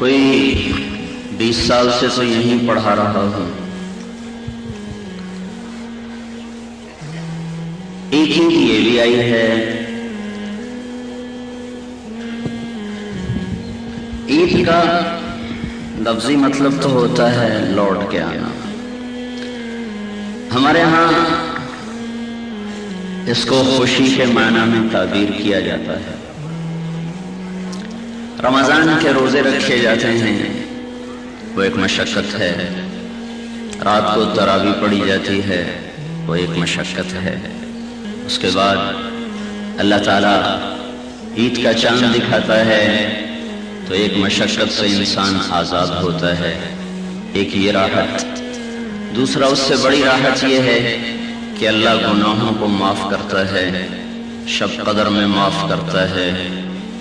کوئی 20 سال سے تو یہیں پڑھا رہا ہوں. ایک عید یہ بھی آئی ہے. عید کا لفظی مطلب تو ہوتا ہے لوٹ کے آنا. ہمارے ہاں اس کو خوشی کے معنی میں تعبیر کیا جاتا ہے. رمضان کے روزے رکھے جاتے ہیں، وہ ایک مشقت ہے. رات کو تراویح پڑھی جاتی ہے، وہ ایک مشقت ہے. اس کے بعد اللہ تعالیٰ عید کا چاند دکھاتا ہے تو ایک مشقت سے انسان آزاد ہوتا ہے. ایک یہ راحت. دوسرا اس سے بڑی راحت یہ ہے کہ اللہ گناہوں کو معاف کرتا ہے، شب قدر میں معاف کرتا ہے،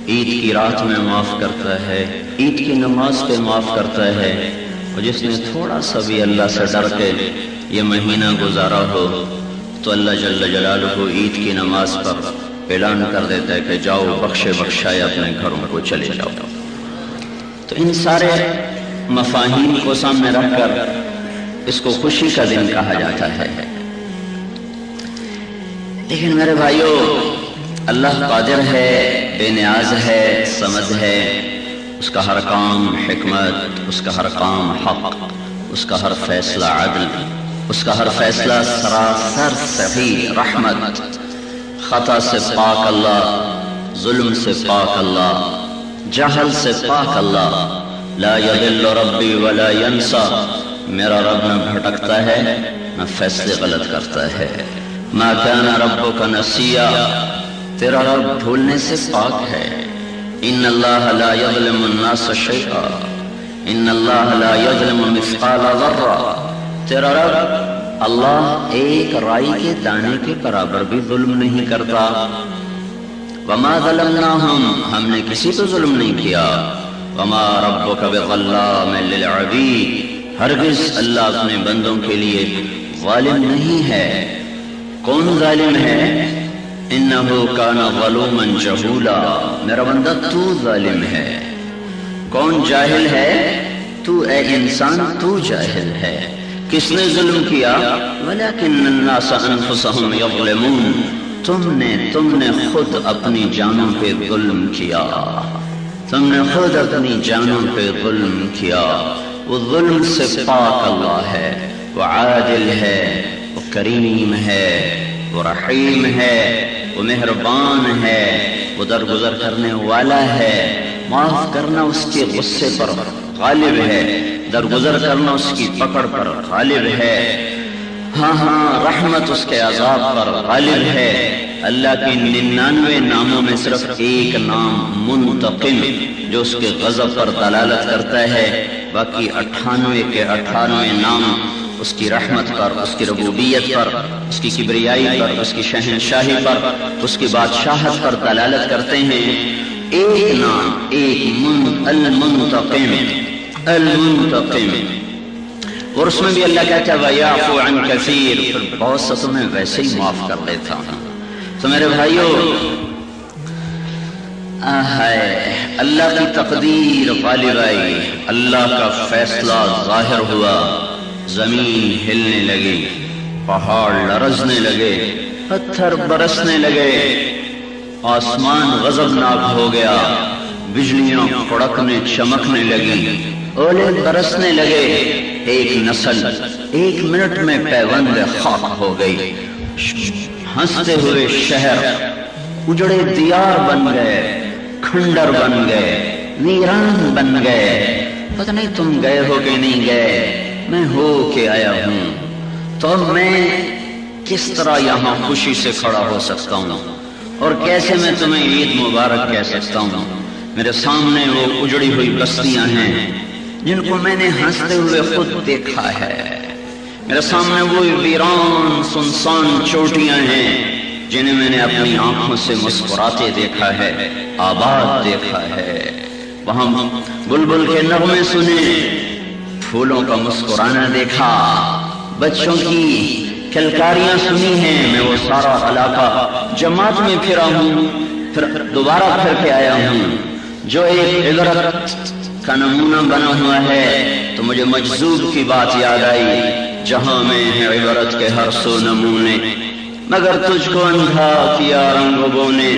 عید کی رات میں معاف کرتا ہے، عید کی نماز پہ معاف کرتا ہے. اور جس نے تھوڑا سا بھی اللہ سے ڈر کے یہ مہینہ گزارا ہو تو اللہ جل جلالہ عید کی نماز پر اعلان کر دیتا ہے کہ جاؤ بخشے بخشائے اپنے گھروں کو چلے جاؤ. تو ان سارے مفاہیم کو سامنے رکھ کر اس کو خوشی کا دن کہا جاتا ہے. لیکن میرے بھائیو، اللہ قادر ہے، بے نیاز ہے، سمجھ ہے. اس کا ہر کام حکمت، اس کا ہر کام حق، اس کا ہر فیصلہ عدل، اس کا ہر فیصلہ سراسر صحیح رحمت. خطا سے پاک اللہ، ظلم سے پاک اللہ، جہل سے پاک اللہ. لا یضل ربی ولا ینسا. میرا رب نہ بھٹکتا ہے نہ فیصلے غلط کرتا ہے. ما کان ربک نسیا. تیرا رب بھولنے سے پاک ہے. ان اللہ لا یظلم الناس شیئا. ان اللہ لا یظلم مثقال ذرہ. تیرا رب اللہ ایک رائی کے دانے کے برابر بھی ظلم نہیں کرتا. وما ظلمناہم. ہم نے کسی پہ ظلم نہیں کیا. وما ربک بظلام للعبید. ہرگز اللہ اپنے بندوں کے لیے ظالم نہیں ہے. کون ظالم ہے؟ انہو کان ظلوما جہولا. میرا بندہ تو ظالم ہے. کون جاہل ہے؟ تو اے انسان، تو جاہل ہے. کس نے ظلم کیا؟ ولیکن الناس انفسہم یظلمون. تم نے خود اپنی جانوں پہ ظلم کیا. تم نے خود اپنی جانوں پہ ظلم کیا. وہ ظلم سے پاک اللہ ہے. وہ عادل ہے، وہ کریم ہے، وہ رحیم ہے، وہ مہربان ہے، وہ درگزر کرنے والا ہے. معاف کرنا اس کے غصے پر غالب ہے، درگزر کرنا اس کی پکڑ پر غالب ہے. ہاں رحمت اس کے عذاب پر غالب ہے. اللہ کے 99 ناموں میں صرف ایک نام منتقم جو اس کے غضب پر دلالت کرتا ہے. باقی 98 کے 98 نام اس کی رحمت پر، اس کی ربوبیت پر، اس کی کبریائی پر، اس کی شہنشاہی پر، اس کی بادشاہت پر دلالت کرتے ہیں. ایک نام، ایک المنتقم. المنتقم. اور اس میں بھی اللہ کہتا ہے وَيَعْفُو عَنْ كَثِيرٍ. پھر بہت سا تو میں ویسے ہی معاف کر دیتا ہوں. تو میرے بھائیو، اللہ کی تقدیر غالب آئی، اللہ کا فیصلہ ظاہر ہوا. زمین ہلنے لگی، پہاڑ لرزنے لگے، پتھر برسنے لگے، آسمان غضبناک ہو گیا، بجلیاں کڑکنے چمکنے لگی، اولے برسنے لگے. ایک نسل ایک منٹ میں پیوند خاک ہو گئی. ہنستے ہوئے شہر اجڑے دیار بن گئے، کھنڈر بن گئے، ویران بن گئے. پتہ نہیں تم گئے ہو کہ نہیں گئے، میں ہو کے آیا ہوں. تو میں کس طرح یہاں خوشی سے کھڑا ہو سکتا ہوں اور کیسے میں تمہیں عید مبارک کہہ سکتا ہوں؟ میرے سامنے وہ اجڑی ہوئی بستیاں ہیں جن کو میں نے ہنستے ہوئے خود دیکھا ہے. میرے سامنے وہ ویران سنسان چوٹیاں ہیں جنہیں میں نے اپنی آنکھوں سے مسکراتے دیکھا ہے، آباد دیکھا ہے. وہاں بلبل کے نغمے سنے، پھولوں کا مسکرانا دیکھا، بچوں کی کلکاریاں سنی ہیں. میں وہ سارا علاقہ جماعت میں پھرا ہوں، پھر دوبارہ پھر کے آیا ہوں. جو ایک عبرت کا نمونہ بنا ہوا ہے تو مجھے مجذوب کی بات یاد آئی، جہاں میں ہے عبرت کے ہر سو نمونے، مگر تجھ کو اندھا کیا رنگ بونے،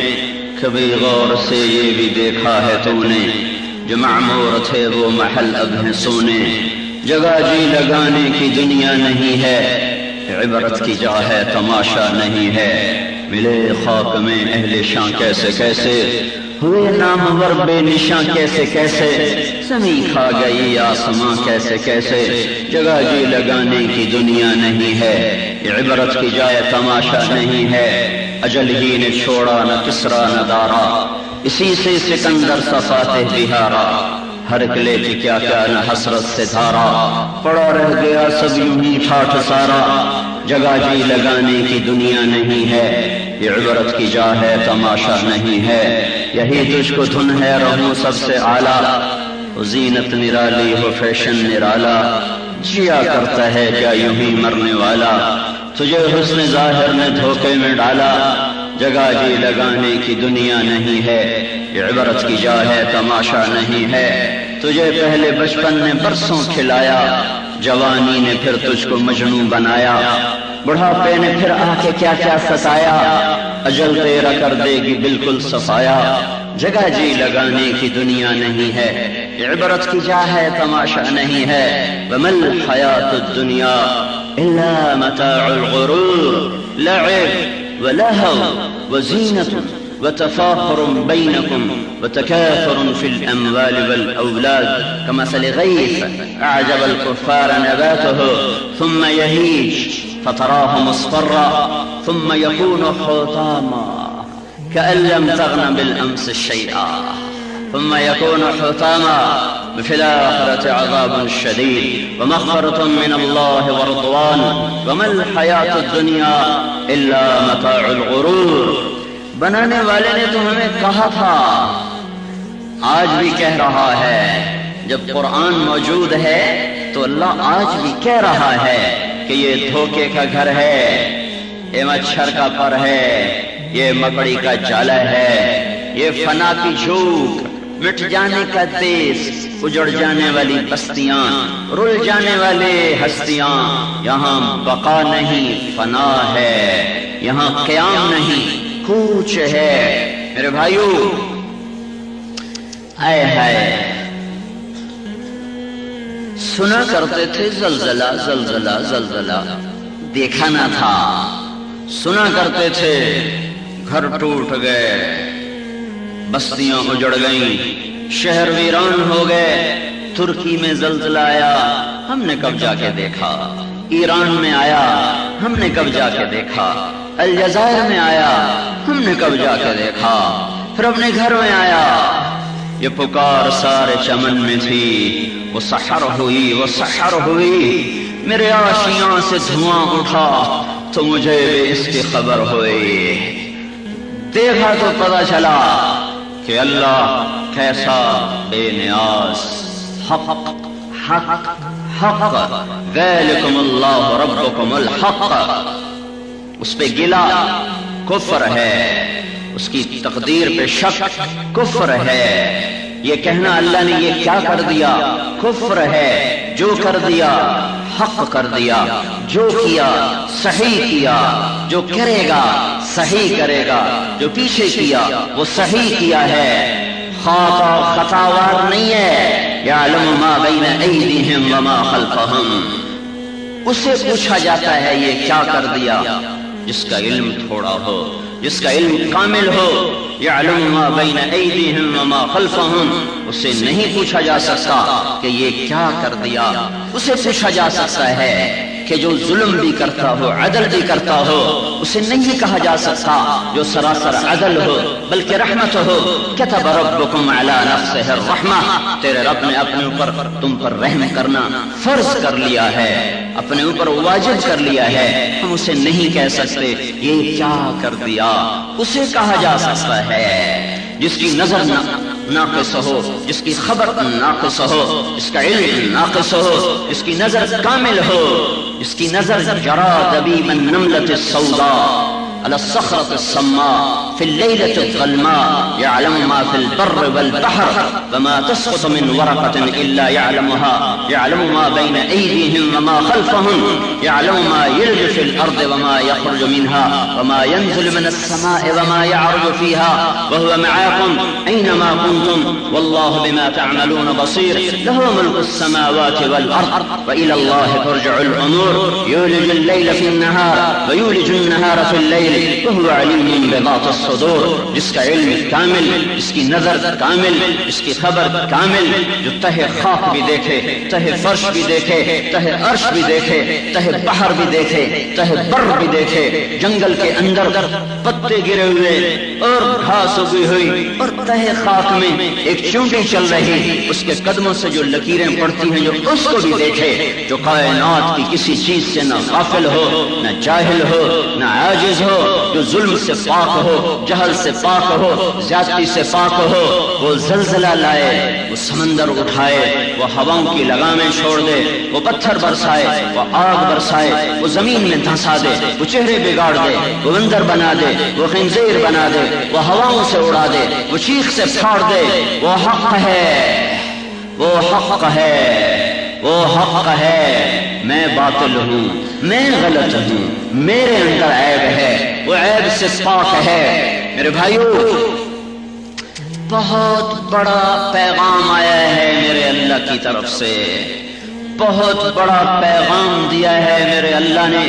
کبھی غور سے یہ بھی دیکھا ہے تو نے، جو معمور تھے وہ محل اب ہیں سونے، جگہ جی لگانے کی دنیا نہیں ہے، عبرت کی جا ہے تماشا نہیں ہے، ملے خاک میں اہل شاں کیسے کیسے، ہوئے نامور بے نشاں کیسے کیسے، زمین کھا گئی آسماں کیسے کیسے، جگہ جی لگانے کی دنیا نہیں ہے، عبرت کی جائے تماشا نہیں ہے، اجل ہی نے چھوڑا نہ کسرا نہ دارا، اسی سے سکندر سا فاتح بہارا، ہر قلعے کی کیا کیا نہ حسرت سے دھارا، پڑا رہ گیا سب یوں ہی ٹھاٹھ سارا، جگہ جی لگانے کی دنیا نہیں ہے، یہ عبرت کی جا ہے تماشا نہیں ہے، یہی تجھ کو دھن ہے رہوں سب سے اعلیٰ، زینت نرالی ہو فیشن نرالا، جیا کرتا ہے کیا یوں ہی مرنے والا، تجھے حسن ظاہر نے دھوکے میں ڈالا، جگہ جی لگانے کی دنیا نہیں ہے، یہ عبرت کی جا ہے تماشا نہیں ہے، تجھے پہلے بچپن نے برسوں کھلایا، جوانی نے پھر تجھ کو مجنون بنایا، بڑھاپے نے پھر آ کے کیا کیا ستایا، اجل تیرا کر دے گی بالکل صفایا، جگہ جی لگانے کی دنیا نہیں ہے، یہ عبرت کی جا ہے تماشا نہیں ہے، وَمَا الْحَيَاةُ الدُّنْيَا إِلَّا مَتَاعُ الْغُرُورِ لَعِبٌ وَلَهْوٌ وَزِينَةٌ وتفاخر بينكم وتكاثر في الأموال والأولاد كمثل غيث أعجب الكفار نباته ثم يهيج فتراه مصفرا ثم يكون حطاما كأن لم تغن بالأمس شيئا ثم يكون حطاما في الآخرة عذاب شديد ومغفرة من الله ورضوان وما الحياة الدنيا إلا متاع الغرور۔ بنانے والے نے تو ہمیں کہا تھا، آج بھی کہہ رہا ہے، جب قرآن موجود ہے تو اللہ آج بھی کہہ رہا ہے کہ یہ دھوکے کا گھر ہے، یہ مچھر کا پر ہے، یہ مکڑی کا جالا ہے، یہ فنا کی جھوک، مٹ جانے کا دیس، اجڑ جانے والی بستیاں، رل جانے والے ہستیاں، یہاں بقا نہیں فنا ہے، یہاں قیام نہیں کوچ ہے۔ میرے بھائیو، آئے ہائے، سنا کرتے تھے زلزلہ زلزلہ زلزلہ، دیکھا نہ تھا، سنا کرتے تھے گھر ٹوٹ گئے، بستیاں اجڑ گئیں، شہر ویران ہو گئے، ترکی میں زلزلہ آیا، ہم نے کب جا کے دیکھا، ایران میں آیا، ہم نے کب جا کے دیکھا، الجزائر میں آیا، ہم نے کب جا کے دیکھا، پھر اپنے گھر میں آیا، یہ پکار سارے چمن میں تھی، وہ سحر ہوئی، وہ سحر ہوئی، میرے آشیاں سے دھواں اٹھا تو مجھے بھی اس کی خبر ہوئی، دیکھا تو پتہ چلا کہ اللہ کیسا بے نیاز، حق حق حق، ذالکم اللہ ربکم الحق، اس پہ گلا کفر ہے، اس کی تقدیر پہ شک کفر ہے، یہ کہنا اللہ نے یہ کیا کر دیا کفر ہے، جو کر دیا حق کر دیا، جو کیا صحیح کیا، جو کرے گا صحیح کرے گا، جو پیچھے کیا وہ صحیح کیا ہے، خطاوار نہیں ہے، یعلم ما بین ایدیہم وما خلفہم، اس سے پوچھا جاتا ہے یہ کیا کر دیا، جس کا علم تھوڑا ہو، جس کا علم کامل ہو، یعلم ما بین ایدیہم وما خلفہم، اسے نہیں پوچھا جا سکتا کہ یہ کیا کر دیا، اسے پوچھا جا سکتا ہے کہ جو ظلم بھی کرتا ہو، عدل بھی کرتا ہو، اسے نہیں کہا جا سکتا جو سراسر عدل ہو بلکہ رحمت ہو، کتب ربکم علی نفسہ الرحمہ، تیرے رب نے اپنے اوپر تم پر رحم کرنا فرض کر لیا ہے، اپنے اوپر واجب کر لیا ہے، ہم اسے نہیں کہہ سکتے یہ کیا کر دیا، اسے کہا جا سکتا ہے جس کی نظر ناقص ہو، جس کی خبر ناقص ہو، جس کا علم ناقص ہو، جس کی نظر کامل ہو، جس کی نظر جرا دبیب النملۃ السوداء، على الصخرة الصماء في الليلة الظلماء يعلم ما في البر والبحر وما تسقط من ورقة إلا يعلمها يعلم ما بين أيديهم وما خلفهم يعلم ما يلج في الأرض وما يخرج منها وما ينزل من السماء وما يعرج فيها وهو معكم أينما كنتم والله بما تعملون بصير له ملك السماوات والأرض وإلى الله ترجع الأمور يولج الليل في النهار ويولج النهار في الليل وهو عليم بذات الصدور جس کا علم کامل جس کی نظر کامل جس کی خبر کامل جو تہ خاک بھی دیکھے تہ فرش بھی دیکھے تہ عرش بھی دیکھے تہ بحر بھی دیکھے تہ بر بھی دیکھے جنگل کے اندر پتے گرے ہوئے اور گھاس اگی ہوئی اور تہ خاک میں ایک چونٹی چل رہی اس کے قدموں سے جو لکیریں پڑتی ہیں جو اس کو بھی دیکھے جو کائنات کی کسی چیز سے نہ غافل ہو نہ جاہل ہو نہ عاجز ہو جو ظلم سے پاک ہو جہل سے پاک ہو زیادتی سے پاک ہو وہ زلزلہ لائے وہ سمندر اٹھائے وہ ہواؤں کی لگامیں چھوڑ دے وہ پتھر برسائے وہ آگ برسائے وہ زمین میں دھنسا دے وہ چہرے بگاڑ دے وہ بندر بنا دے وہ خنزیر بنا دے وہ ہواؤں سے اڑا دے وہ چیخ سے پھاڑ دے وہ حق ہے وہ حق ہے وہ حق ہے میں باطل ہوں میں غلط ہوں میرے اندر عیب ہے وہ عیب سے پاک ہے میرے بھائیو بہت بڑا پیغام آیا ہے میرے اللہ کی طرف سے بہت بڑا پیغام دیا ہے میرے اللہ نے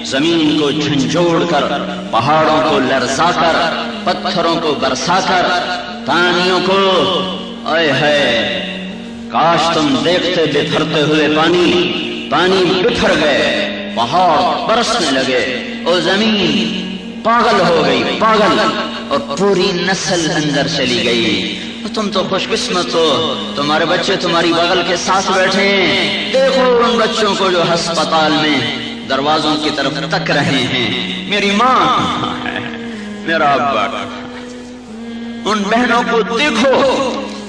زمین کو جھنجھوڑ کر پہاڑوں کو لرزا کر پتھروں کو برسا کر پانیوں کو اے ہے کاش تم دیکھتے بکھرتے ہوئے پانی بکھر گئے پہاڑ برسنے لگے اور زمین پاگل ہو گئی پاگل اور پوری نسل اندر چلی گئی تم تو خوش قسمت ہو تمہارے بچے تمہاری بغل کے ساتھ بیٹھے ہیں دیکھو ان بچوں کو جو ہسپتال میں دروازوں کی طرف تک رہے ہیں میری ماں میرا ابا ان بہنوں کو دیکھو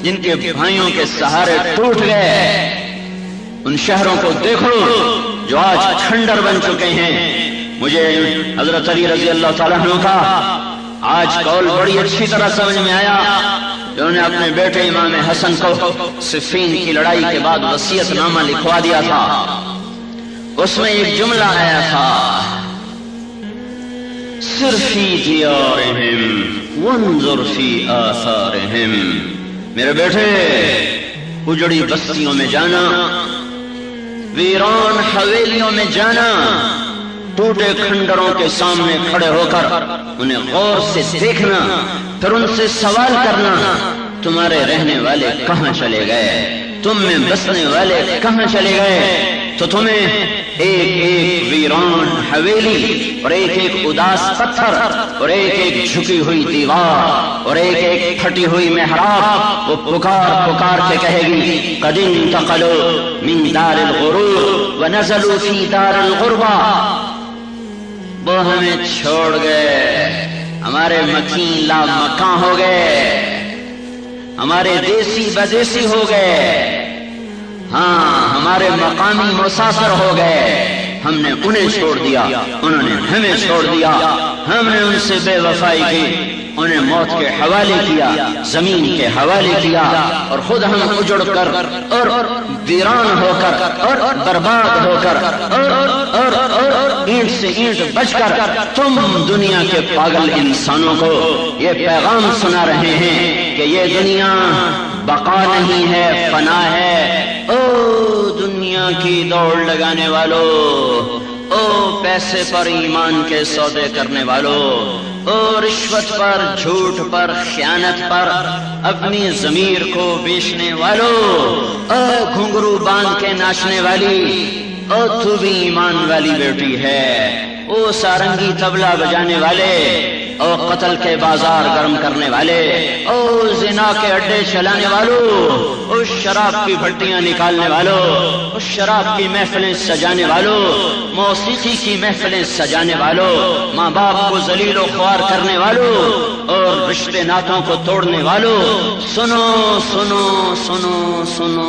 جن کے بھائیوں کے سہارے ٹوٹ گئے ان شہروں کو دیکھو جو آج کھنڈر بن چکے ہیں مجھے حضرت علی رضی اللہ تعالیٰ عنہ کا آج قول بڑی اچھی طرح سمجھ میں آیا انہوں نے اپنے بیٹے امام حسن کو صفین کی لڑائی کے بعد وصیت نامہ لکھوا دیا تھا اس میں ایک جملہ آیا تھا سر فی دیارہم وانظر فی آثارہم میرے بیٹے اجڑی بستیوں میں جانا ویران حویلیوں میں جانا ٹوٹے کھنڈروں کے سامنے کھڑے ہو کر انہیں غور سے دیکھنا پھر ان سے سوال کرنا تمہارے رہنے والے کہاں چلے گئے تم میں بسنے والے کہاں چلے گئے تو تمہیں ایک ایک ویران حویلی اور ایک ایک اداس پتھر اور ایک ایک جھکی ہوئی دیوار اور ایک ایک پھٹی ہوئی محراب وہ پکار پکار کے کہے گی قد انتقلوا من دار الغرور ونزلوا فی دار الغربہ وہ ہمیں چھوڑ گئے ہمارے مکین لا مکاں ہو گئے ہمارے دیسی بدیسی ہو گئے ہاں ہمارے مقامی مسافر ہو گئے ہم نے انہیں چھوڑ دیا انہوں نے ہمیں چھوڑ دیا ہم نے ان سے بے وفائی کی انہیں موت کے حوالے کیا زمین کے حوالے کیا اور خود ہم اجڑ کر اور ویران ہو کر اور برباد ہو کر اور اینٹ سے اینٹ بچ کر تم دنیا کے پاگل انسانوں کو یہ پیغام سنا رہے ہیں کہ یہ دنیا بقا نہیں ہے فنا ہے او دنیا کی دوڑ لگانے والوں او پیسے پر ایمان کے سودے کرنے والوں او رشوت پر جھوٹ پر خیانت پر اپنی ضمیر کو بیچنے والوں او گھنگرو باندھ کے ناچنے والی او تو بھی ایمان والی بیٹی ہے او سارنگی طبلہ بجانے والے او قتل کے بازار گرم کرنے والے او زنا کے اڈے چلانے والوں او شراب کی بھٹیاں نکالنے والوں او شراب کی محفلیں سجانے والوں موسیقی کی محفلیں سجانے والوں ماں باپ کو ذلیل و خوار کرنے والوں اور رشتے ناتوں کو توڑنے والوں سنو سنو سنو سنو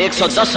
110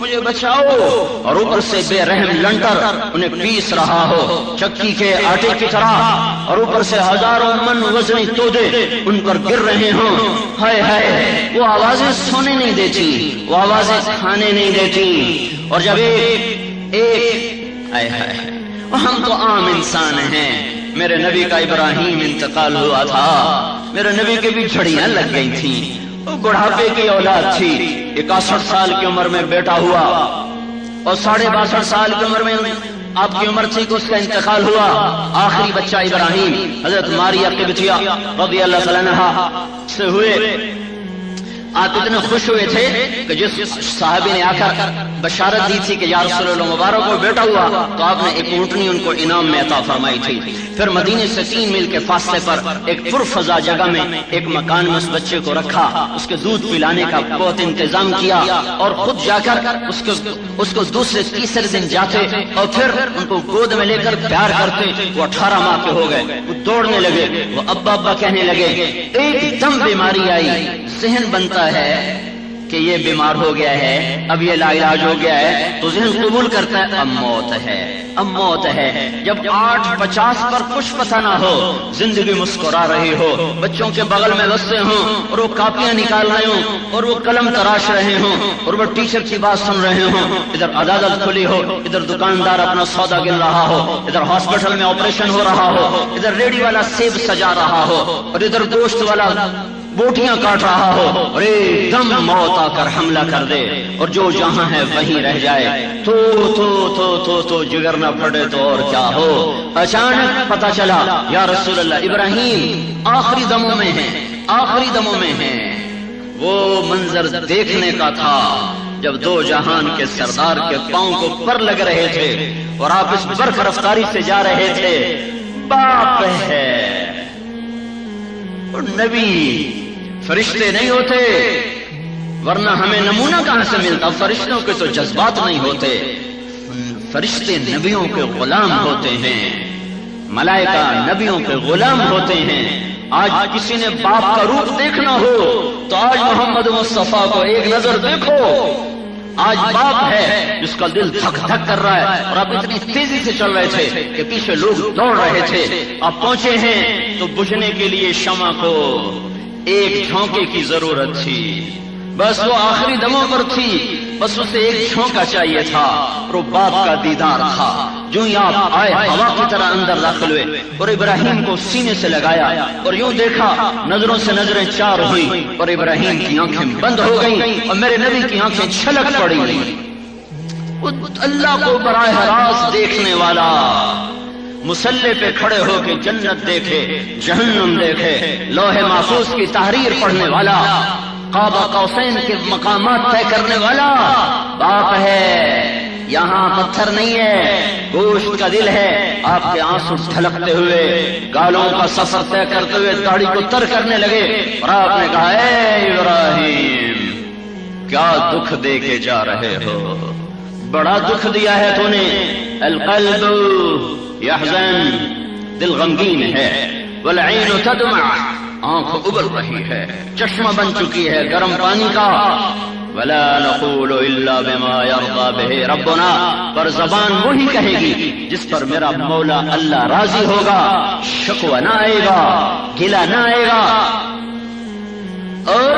مجھے بچاؤ، اور اوپر سے بے رحم لنٹر انہیں پیس رہا ہو چکی کے آٹے کی طرح، اور اوپر سے ہزاروں من وزنی تودے ان پر گر رہے ہوں. ہائے ہائے، وہ آوازیں سونے نہیں دیتی، وہ آوازیں کھانے نہیں دیتی. اور جب ایک ہائے ہائے، ہم تو عام انسان ہیں. میرے نبی کا ابراہیم انتقال ہوا تھا، میرے نبی کے بھی جھڑیاں لگ گئی تھیں. وہ بڑھاپے کی اولاد تھی. 61 سال کی عمر میں بیٹا ہوا، اور 62.5 سال کی عمر میں آپ کی عمر تھی کہ اس کا انتقال ہوا. آخری بچہ ابراہیم حضرت ماریہ قبطیہ رضی اللہ تعالیٰ عنہا سے ہوئے. آپ اتنے خوش ہوئے تھے کہ جس صحابی نے آ کر بشارت دی تھی کہ یا رسول اللہ مبارک کو بیٹا ہوا، تو آپ نے ایک اونٹنی ان کو انعام میں عطا فرمائی تھی. پھر مدینے سے 3 میل کے فاصلے پر ایک پرفضا جگہ میں ایک مکان میں اس بچے کو رکھا، اس کے دودھ پلانے کا بہت انتظام کیا، اور خود جا کر اس کو دوسرے تیسرے دن جاتے اور پھر ان کو گود میں لے کر پیار کرتے. وہ 18 ماہ کے ہو گئے، وہ دوڑنے لگے، وہ ابا ابا کہنے لگے. ایک دم بیماری آئی، ذہن بنتا ہے کہ یہ بیمار ہو گیا ہے، اب یہ لا علاج ہو گیا ہے، تو ذہن قبول کرتا ہے اب موت ہے، اب موت ہے. جب 8:50 پر کچھ پتہ نہ ہو، زندگی مسکرا رہی ہو، بچوں کے بغل میں بستے ہوں اور وہ کاپیاں نکال رہے ہوں اور وہ قلم تراش رہے ہوں اور وہ ٹیچر کی بات سن رہے ہوں، ادھر عدالت کھلی ہو، ادھر دکاندار اپنا سودا گن رہا ہو، ادھر ہاسپٹل میں آپریشن ہو رہا ہو، ادھر ریڑھی والا سیب سجا رہا ہو، اور ادھر گوشت والا بوٹیاں کاٹ رہا ہو، اور ایک دم موت آ کر حملہ کر دے اور جو جہاں ہے وہیں رہ جائے، تو جگر نہ پھٹے تو اور کیا ہو. اچانک پتہ چلا یا رسول اللہ ابراہیم آخری دموں میں ہیں، آخری دموں میں ہیں. وہ منظر دیکھنے کا تھا جب 2 جہان کے سردار کے پاؤں کو پر لگ رہے تھے اور آپ اس برف رفتاری سے جا رہے تھے. باپ ہے اور نبی، فرشتے نہیں ہوتے، ورنہ ہمیں نمونہ کہاں سے ملتا. فرشتوں کے تو جذبات نہیں ہوتے، فرشتے نبیوں کے غلام ہوتے ہیں، ملائکہ نبیوں کے غلام ہوتے ہیں. آج کسی نے باپ کا روپ دیکھنا ہو تو آج محمد مصطفیٰ کو ایک نظر دیکھو. آج باپ ہے جس کا دل دھک دھک کر رہا ہے، اور آپ اتنی تیزی سے چل رہے تھے کہ پیچھے لوگ دوڑ رہے تھے. آپ پہنچے ہیں تو بجھنے کے لیے شمع کو ایک جھونکے کی ضرورت تھی، بس وہ آخری دموں پر تھی، بس اسے ایک جھونکا چاہیے تھا، اور وہ باپ کا دیدار تھا. جو ہی آپ آئے ہوا کی طرح اندر داخل ہوئے اور ابراہیم کو سینے سے لگایا اور یوں دیکھا، نظروں سے نظریں چار ہوئی اور ابراہیم کی آنکھیں بند ہو گئیں اور میرے نبی کی آنکھیں چھلک پڑی. اللہ کو براہ راست دیکھنے والا، مسلح پہ کھڑے ہو کے جنت دیکھے، جہنم دیکھے، لوح محفوظ کی تحریر پڑھنے والا، قاب قوسین کے مقامات طے کرنے والا باپ ہے. یہاں پتھر نہیں ہے، گوشت کا دل ہے. آپ کے آنسو ڈھلکتے ہوئے، گالوں کا سفر طے کرتے ہوئے داڑھی کو تر کرنے لگے اور آپ نے کہا اے ابراہیم کیا دکھ دے کے جا رہے ہو، بڑا دکھ دیا ہے تو نے. القلب یحزن، دل غمگین ہے، والعین تدمع، آنکھ ابل رہی ہے، چشمہ بن چکی ہے گرم پانی کا. ولا نقول الا بما يرضى به ربنا، پر زبان وہی کہے گی جس پر میرا مولا اللہ راضی ہوگا. شکوہ نہ آئے گا، گلہ نہ آئے گا. اور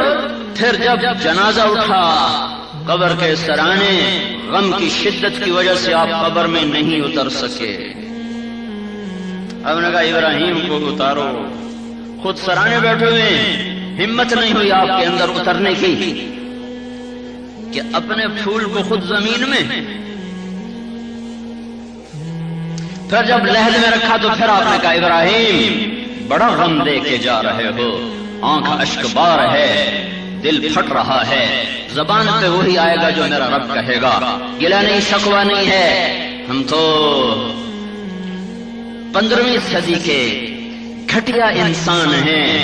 پھر جب جنازہ اٹھا قبر کے سرانے، غم کی شدت کی وجہ سے آپ قبر میں نہیں اتر سکے. اب نے کہا ابراہیم کو اتارو، خود سرانے بیٹھے ہوئے، ہمت نہیں ہوئی آپ کے اندر اترنے کی کہ اپنے پھول کو خود زمین میں. پھر جب لحد میں رکھا تو پھر آپ نے کہا ابراہیم بڑا غم دے کے جا رہے ہو، آنکھ اشک بار ہے، دل پھٹ رہا ہے. زبان پہ وہی آئے گا جو میرا رب کہے گا، گلہ نہیں شکوہ نہیں ہے. ہم تو 15ویں صدی کے گھٹیا انسان ہیں.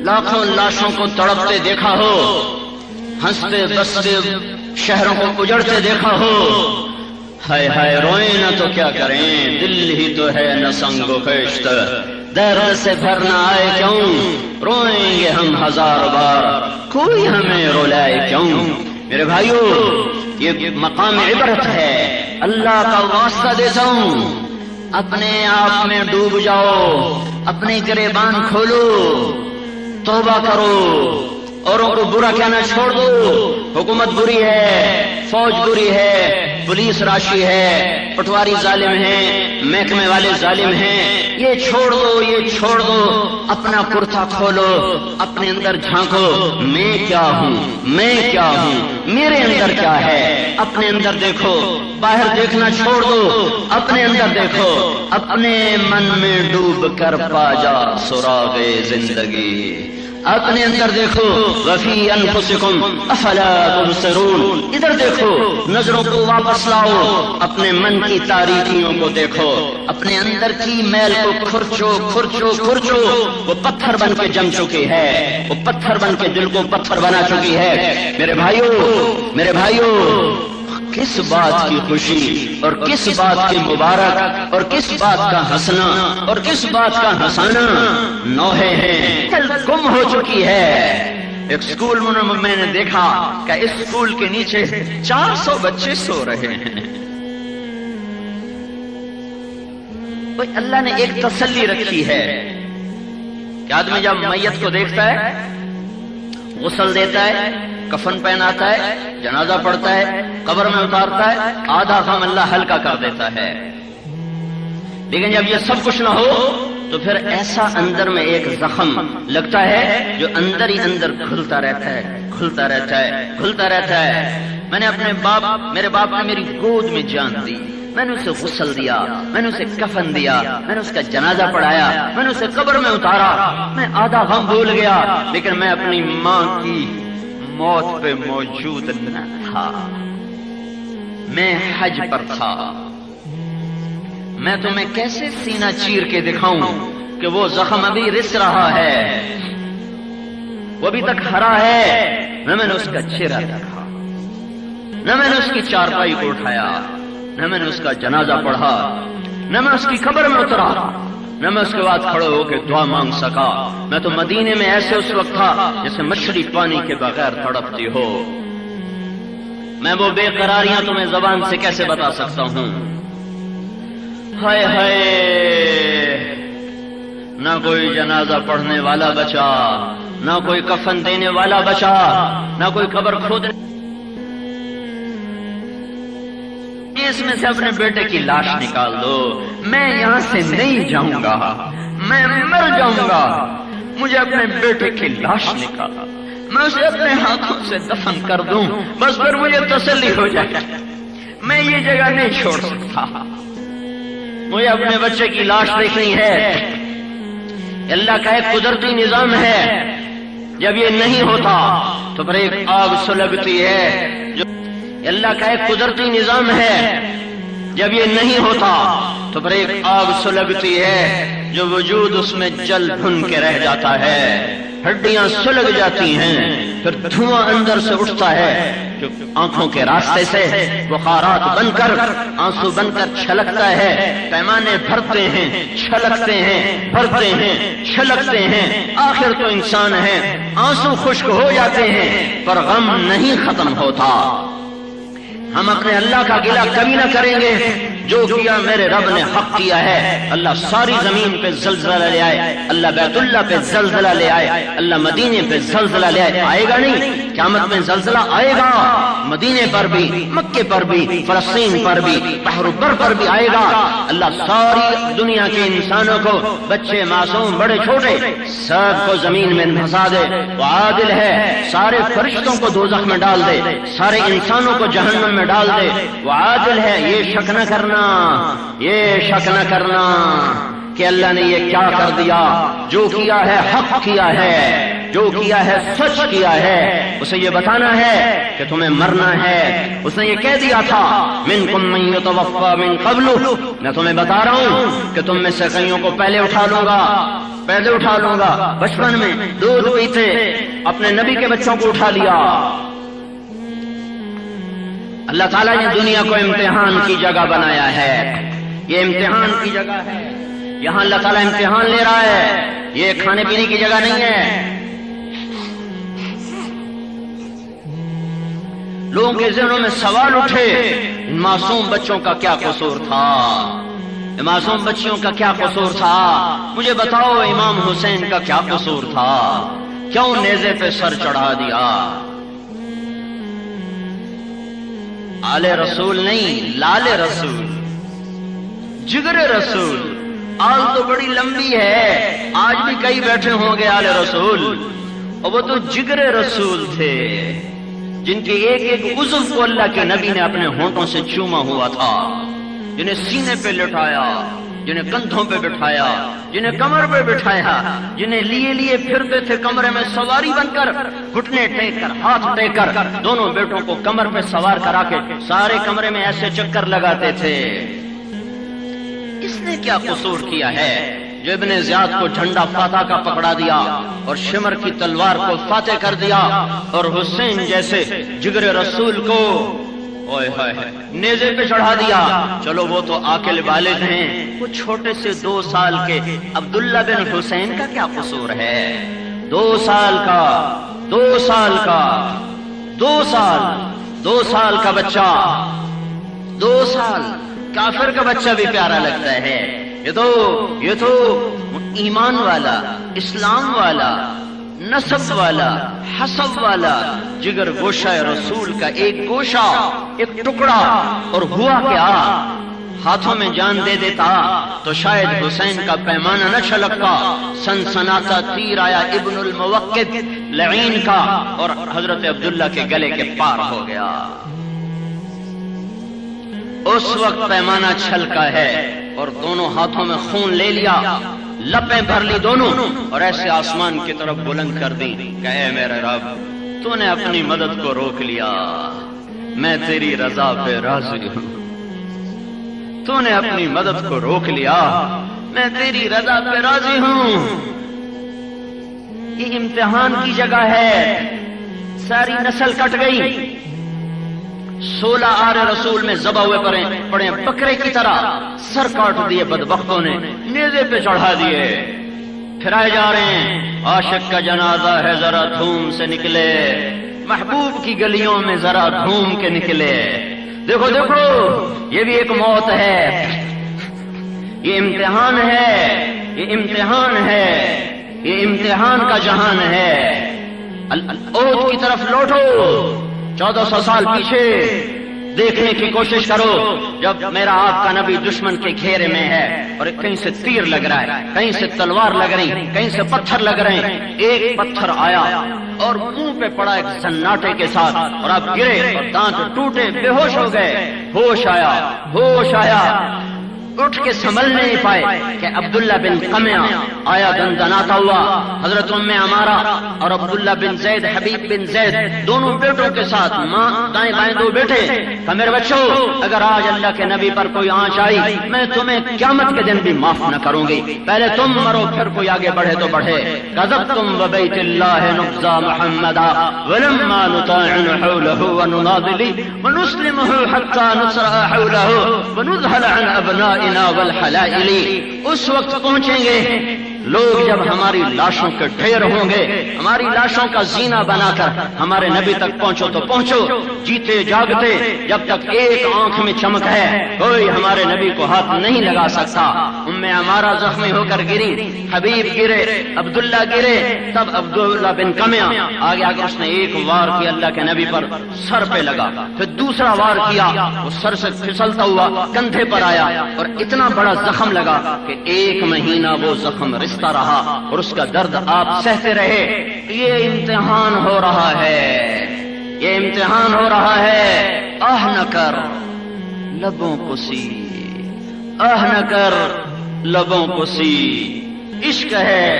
لاکھوں لاشوں کو تڑپتے دیکھا ہو، ہنستے بستے شہروں کو اجڑتے دیکھا ہو. ہائے ہائے روئیں نہ تو کیا کریں، دل ہی تو ہے نہ سنگ و خشت، درد سے بھرنا آئے کیوں، روئیں گے ہم 1000 بار، کوئی ہمیں رلائے کیوں. میرے بھائیوں یہ مقام عبرت ہے، اللہ کا واسطہ دیتا ہوں، اپنے آپ میں ڈوب جاؤ، اپنے گریبان کھولو، توبہ کرو، اوروں کو برا کہنا چھوڑ دو۔ حکومت بری ہے، فوج بری ہے، پولیس راشی ہے، پٹواری ظالم ہیں، محکمے والے ظالم ہیں، یہ چھوڑ دو، یہ چھوڑ دو، اپنا کرتا کھولو، اپنے اندر جھانکو، میں کیا ہوں، میں کیا ہوں، میرے اندر کیا ہے، اپنے اندر دیکھو، باہر دیکھنا چھوڑ دو، اپنے اندر دیکھو، اپنے من میں ڈوب کر پا جا سراغ زندگی، اپنے اندر دیکھو، وفی انفسکم افلا تبصرون، ادھر دیکھو، نظروں کو واپس لاؤ، اپنے من کی تاریکیوں کو دیکھو، اپنے اندر کی میل کو کھرچو کھرچو کھرچو، وہ پتھر بن کے جم چکی ہے، وہ پتھر بن کے دل کو پتھر بنا چکی ہے۔ میرے بھائیوں، میرے بھائیوں، کس بات کی خوشی اور کس بات کی مبارک اور کس بات کا ہنسنا اور کس بات کا ہنسانا نوحے ہیں، کل گم ہو چکی ہے۔ ایک سکول میں نے دیکھا کہ اس سکول کے نیچے 400 بچے سو رہے ہیں۔ اللہ نے ایک تسلی رکھی ہے کہ آدمی جب میت کو دیکھتا ہے، غسل دیتا ہے، کفن پہناتا ہے، جنازہ پڑھتا ہے، قبر میں اتارتا ہے، آدھا غم اللہ ہلکا کر دیتا ہے۔ لیکن جب یہ سب کچھ نہ ہو تو پھر ایسا اندر میں ایک زخم لگتا ہے جو اندر ہی اندر کھلتا رہتا ہے، کھلتا رہتا ہے، کھلتا رہتا ہے۔ میں نے اپنے میرے باپ نے میری گود میں جان دی، میں نے اسے غسل دیا، میں نے اسے کفن دیا، میں نے اس کا جنازہ پڑھایا، میں نے اسے قبر میں اتارا، میں آدھا غم بھول گیا، لیکن میں اپنی ماں کی موت پہ موجود نہ تھا، میں حج پر تھا۔ میں تمہیں کیسے سینہ چیر کے دکھاؤں کہ وہ زخم ابھی رس رہا ہے، وہ ابھی تک ہرا ہے، نہ میں نے اس کا چہرہ دیکھا، نہ میں نے اس کی چارپائی کو اٹھایا، نہ میں نے اس کا جنازہ پڑھا، نہ میں اس کی قبر میں اترا، نہ میں اس کے بعد کھڑے ہو کے دعا مانگ سکا۔ میں تو مدینے میں ایسے اس وقت تھا جیسے مچھلی پانی کے بغیر تڑپتی ہو۔ میں وہ بے قراریاں تمہیں زبان سے کیسے بتا سکتا ہوں۔ ہائے ہائے، نہ کوئی جنازہ پڑھنے والا بچا، نہ کوئی کفن دینے والا بچا، نہ کوئی قبر کھودنے۔ اس میں سے اپنے بیٹے کی لاش نکال دو، میں یہاں سے نہیں جاؤں گا، میں مر جاؤں گا، مجھے اپنے بیٹے کی لاش نکال، میں اسے اپنے ہاتھوں سے دفن کر دوں، بس پھر مجھے تسلی ہو جائے، میں یہ جگہ نہیں چھوڑ سکتا، مجھے اپنے بچے کی لاش دیکھنی ہے۔ اللہ کا ایک قدرتی نظام ہے، جب یہ نہیں ہوتا تو پھر ایک آگ سلگتی ہے، جو اللہ کا ایک قدرتی نظام ہے، جب یہ نہیں ہوتا تو پھر ایک آگ سلگتی ہے جو وجود اس میں جل بھن کے رہ جاتا ہے، ہڈیاں سلگ جاتی ہیں، پھر دھواں اندر سے اٹھتا ہے جو آنکھوں کے راستے سے بخارات بن کر آنسو بن کر چھلکتا ہے، پیمانے بھرتے ہیں، چھلکتے ہیں، بھرتے ہیں، چھلکتے ہیں، آخر تو انسان ہے، آنسو خشک ہو جاتے ہیں پر غم نہیں ختم ہوتا۔ ہم اپنے اللہ کا گلہ کبھی نہ کریں گے، جو کیا میرے رب نے حق کیا ہے۔ اللہ ساری زمین پہ زلزلہ لے آئے، اللہ بیت اللہ پہ زلزلہ لے آئے، اللہ مدینے پہ زلزلہ لے آئے، آئے گا نہیں؟ قیامت میں زلزلہ آئے گا، مدینے پر بھی، مکے پر بھی، فلسطین پر بھی، بحر بر پر بھی آئے گا۔ اللہ ساری دنیا کے انسانوں کو، بچے معصوم بڑے چھوٹے، سب کو زمین میں دھسا دے، وہ عادل ہے، سارے فرشتوں کو دوزخ میں ڈال دے، سارے انسانوں کو جہنم میں ڈال دے، وہ عادل ہے۔ یہ شک نہ کرنا، یہ شک نہ کرنا کہ اللہ نے یہ کیا کر دیا، جو کیا ہے حق کیا ہے، جو کیا ہے سچ کیا ہے، اسے یہ بتانا ہے کہ تمہیں مرنا ہے۔ اس نے یہ کہہ دیا تھا منکم من یتوفی من قبل، میں تمہیں بتا رہا ہوں کہ تم میں سے کئیوں کو پہلے اٹھا لوں گا، پہلے اٹھا لوں گا۔ بچپن میں دودھ پیتے اپنے نبی کے بچوں کو اٹھا لیا۔ اللہ تعالیٰ نے دنیا کو امتحان کی جگہ بنایا ہے، یہ امتحان کی جگہ ہے، یہاں اللہ تعالیٰ امتحان لے رہا ہے، یہ کھانے پینے کی جگہ نہیں ہے۔ لوگوں کے ذہنوں میں سوال اٹھے، ان معصوم بچوں کا کیا قصور تھا، ان معصوم بچیوں کا کیا قصور تھا؟ مجھے بتاؤ امام حسین کا کیا قصور تھا؟ کیوں نیزے پہ سر چڑھا دیا؟ آل رسول نہیں، لال رسول، جگر رسول۔ آل تو بڑی لمبی ہے، آج بھی کئی بیٹھے ہوں گے آل رسول، اور وہ تو جگر رسول تھے جن کے ایک ایک عضو کو اللہ کے نبی نے اپنے ہونٹوں سے چوما ہوا تھا، جنہیں سینے پہ لٹایا، جنہیں کندھوں پہ بٹھایا، جنہیں کمر پہ بٹھایا، جنہیں لیے لیے پھرتے تھے کمرے میں سواری بن کر، گھٹنے ٹیک کر، ہاتھ ٹیک کر، دونوں بیٹوں کو کمر پہ سوار کرا کے سارے کمرے میں ایسے چکر لگاتے تھے۔ اس نے کیا قصور کیا ہے جو ابن زیاد کو جھنڈا فاتح کا پکڑا دیا اور شمر کی تلوار کو فاتح کر دیا، اور حسین جیسے جگر رسول کو نیزے پہ چڑھا دیا؟ چلو وہ تو عاقل والد ہیں، وہ چھوٹے سے 2 سال کے عبداللہ بن حسین کا کیا قصور ہے؟ 2 سال کا 2 سال کا 2 سال کا بچہ، 2 سال کافر کا بچہ بھی پیارا لگتا ہے۔ یہ تو ایمان والا، اسلام والا، نسب والا، حسب والا، جگر گوشہ رسول کا ایک گوشہ، ایک ٹکڑا، اور ہوا کیا؟ ہاتھوں میں جان دے دیتا تو شاید حسین کا پیمانہ نہ چھلکتا، سنسناتا تیر آیا ابن الموقد لعین کا اور حضرت عبداللہ کے گلے کے پار ہو گیا۔ اس وقت پیمانہ چھلکا ہے اور دونوں ہاتھوں میں خون لے لیا، لپیں بھر لی دونوں، اور ایسے آسمان کی طرف بلند کر دی کہ اے میرے رب، تو نے اپنی مدد کو روک لیا، میں تیری رضا پہ راضی ہوں۔ تو نے اپنی مدد کو روک لیا، میں تیری رضا پہ راضی ہوں۔ یہ امتحان کی جگہ ہے، ساری نسل کٹ گئی، 16 آل رسول میں ذبح ہوئے پڑے بکرے کی طرح، سر کاٹ دیے بدبختوں نے، نیزے پہ چڑھا دیے، پھرائے جا رہے ہیں۔ عاشق کا جنازہ ہے ذرا دھوم سے نکلے، محبوب کی گلیوں میں ذرا دھوم کے نکلے۔ دیکھو دیکھو، یہ بھی ایک موت ہے، یہ امتحان ہے، یہ امتحان ہے، یہ امتحان کا جہان ہے۔ احد کی طرف لوٹو، 1400 سال پیچھے دیکھنے کی کوشش کرو، جب میرا آپ کا نبی دشمن کے گھیرے میں ہے اور کہیں سے تیر لگ رہا ہے، کہیں سے تلوار لگ رہی، کہیں سے پتھر لگ رہے ہیں۔ ایک پتھر آیا اور منہ پہ پڑا ایک سناٹے کے ساتھ، اور آپ گرے اور دانت ٹوٹے، بے ہوش ہو گئے۔ ہوش آیا، اٹھ کے سنبھل نہیں پائے کہ عبداللہ بن قمیہ آیا دندناتا ہوا، حضرت ام عمارہ اور عبداللہ بن زید، حبیب بن زید، دونوں بیٹوں کے ساتھ، ماں دائیں بائیں 2 بیٹے، کہ میرے بچوں، اگر آج اللہ کے نبی پر کوئی آنچ آئی، میں تمہیں قیامت کے دن بھی معاف نہ کروں گی، پہلے تم مرو پھر کوئی آگے بڑھے تو بڑھے۔ کذبتم وبیت اللہ نقضى محمدا ولما نطاعن حوله ونناضل ونسلمه حتى نسرع حوله ونذهل عن ابنائنا والحلائل۔ اس وقت پہنچیں گے لوگ جب ہماری لاشوں کے ڈھیر ہوں گے، ہماری لاشوں کا زینہ بنا کر ہمارے نبی تک پہنچو تو پہنچو، جیتے جاگتے، جب تک ایک آنکھ میں چمک ہے کوئی ہمارے نبی کو ہاتھ نہیں لگا سکتا۔ ام عمارہ زخمی ہو کر گری، حبیب گرے، عبداللہ گرے، تب عبداللہ بن قمیہ آگے اس نے ایک وار کیا اللہ کے نبی پر، سر پہ لگا، پھر دوسرا وار کیا، وہ سر سے پھسلتا ہوا کندھے پر آیا، اور اتنا بڑا زخم لگا کہ 1 مہینہ وہ زخم رستا رہا اور اس کا درد آپ سہتے رہے۔ یہ امتحان ہو رہا ہے، یہ امتحان ہو رہا ہے۔ آہ نہ کر لبوں کو سی، آہ نہ کر لبوں کو سی، عشق ہے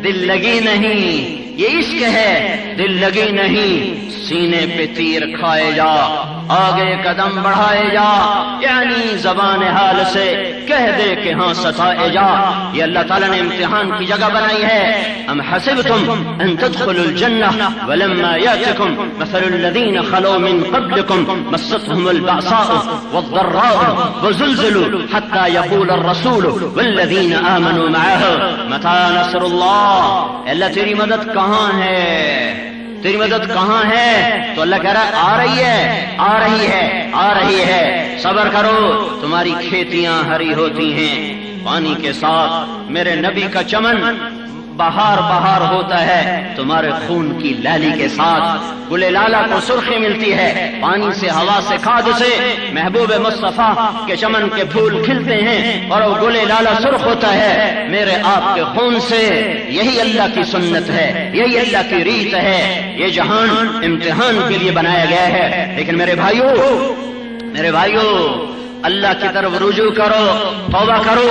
دل لگی نہیں، یہ عشق ہے دل لگی نہیں، سینے پہ تیر کھائے جا، آگے قدم بڑھائے جا، یعنی زبان حال سے کہہ دے کہ ہاں ستائے جا۔ یہ اللہ تعالیٰ نے امتحان کی جگہ بنائی ہے۔ ام حسبتم ان تدخلوا الجنہ ولما یاتکم مثل الذین خلوا من قبلکم مستهم البأساء والضراء وزلزلوا حتى يقول الرسول والذین آمنوا معه متى نصر اللہ۔ اللہ تیری مدد کہاں ہے؟ تیری مدد کہاں ہے؟ تو اللہ کہہ رہا ہے آ رہی ہے، آ رہی ہے، آ رہی ہے، صبر کرو، تمہاری کھیتیاں ہری ہوتی ہیں پانی کے ساتھ، میرے نبی کا چمن بہار بہار ہوتا ہے تمہارے خون کی لالی کے ساتھ، گل لالا کو سرخی ملتی ہے پانی سے، ہوا سے، کھاد سے، محبوب مصطفیٰ کے چمن کے پھول کھلتے ہیں اور وہ گل لالا سرخ ہوتا ہے میرے آپ کے خون سے۔ یہی اللہ کی سنت ہے، یہی اللہ کی ریت ہے۔ یہ جہان امتحان کے لیے بنایا گیا ہے، لیکن میرے بھائیوں اللہ کی طرف رجوع کرو، توبہ کرو۔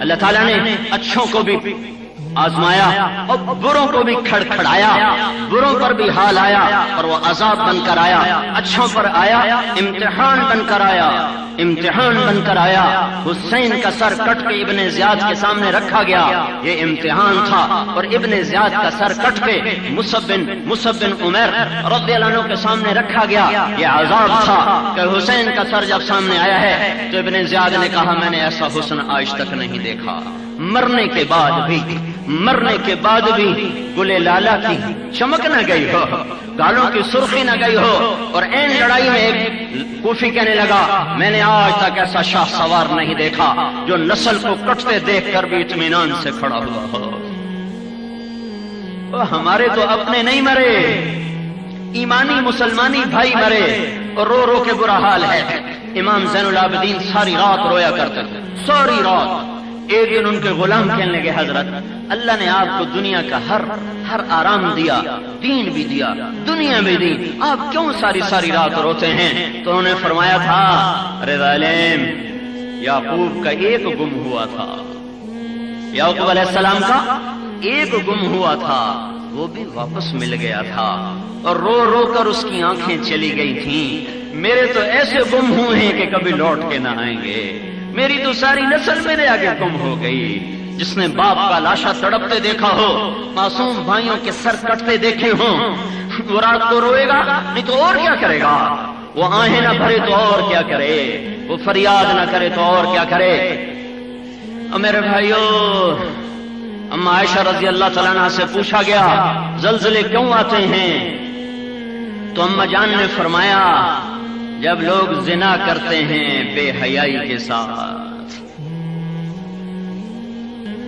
اللہ تعالیٰ نے اچھوں کو بھی آزمایا اور بروں کو بھی کھڑکھڑایا، بروں پر بھی حال آیا اور وہ عذاب بن کر آیا، اچھوں پر آیا امتحان بن کر آیا، امتحان بن کر آیا۔ حسین کا سر کٹ کے ابن زیاد کے سامنے رکھا گیا، یہ امتحان تھا، اور ابن زیاد کا سر کٹ کے مصعب بن عمیر رضی اللہ عنہ کے سامنے رکھا گیا، یہ عذاب تھا کہ حسین کا سر جب سامنے آیا ہے تو ابن زیاد نے کہا میں نے ایسا حسن آج تک نہیں دیکھا۔ مرنے کے بعد بھی گل لالا کی چمک نہ گئی ہو، گالوں کی سرخی نہ گئی ہو، اور این لڑائی میں ایک کوفی کہنے لگا میں نے آج تک ایسا شاہ سوار نہیں دیکھا جو نسل کو کٹتے دیکھ کر بھی اطمینان سے کھڑا ہوا ہو۔ ہمارے تو اپنے نہیں مرے، ایمانی مسلمانی بھائی مرے اور رو رو کے برا حال ہے۔ امام زین العابدین ساری رات رویا کرتے تھے، ساری رات۔ ایک دن ان کے غلام کہنے لگے حضرت اللہ نے آپ کو دنیا کا ہر آرام دیا، دین بھی دیا، دنیا بھی دی، آپ کیوں ساری رات روتے ہیں؟ تو انہوں نے فرمایا تھا ارے ظالم، یعقوب کا ایک گم ہوا تھا، یعقوب علیہ السلام کا ایک گم ہوا تھا، وہ بھی واپس مل گیا تھا، اور رو رو کر اس کی آنکھیں چلی گئی تھیں۔ میرے تو ایسے گم ہوئے ہیں کہ کبھی لوٹ کے نہ آئیں گے، میری تو ساری نسل میرے آگے گم ہو گئی۔ جس نے باپ کا لاشا تڑپتے دیکھا ہو، معصوم بھائیوں کے سر کٹتے دیکھے ہوں، وہ رات کو روئے گا نہیں تو اور کیا کرے گا؟ وہ آہیں نہ بھرے تو اور کیا کرے؟ وہ فریاد نہ کرے تو اور کیا کرے؟ اور میرے بھائیوں، اما عائشہ رضی اللہ تعالیٰ عنہ سے پوچھا گیا زلزلے کیوں آتے ہیں؟ تو اما جان نے فرمایا جب لوگ زنا کرتے ہیں بے حیائی کے ساتھ،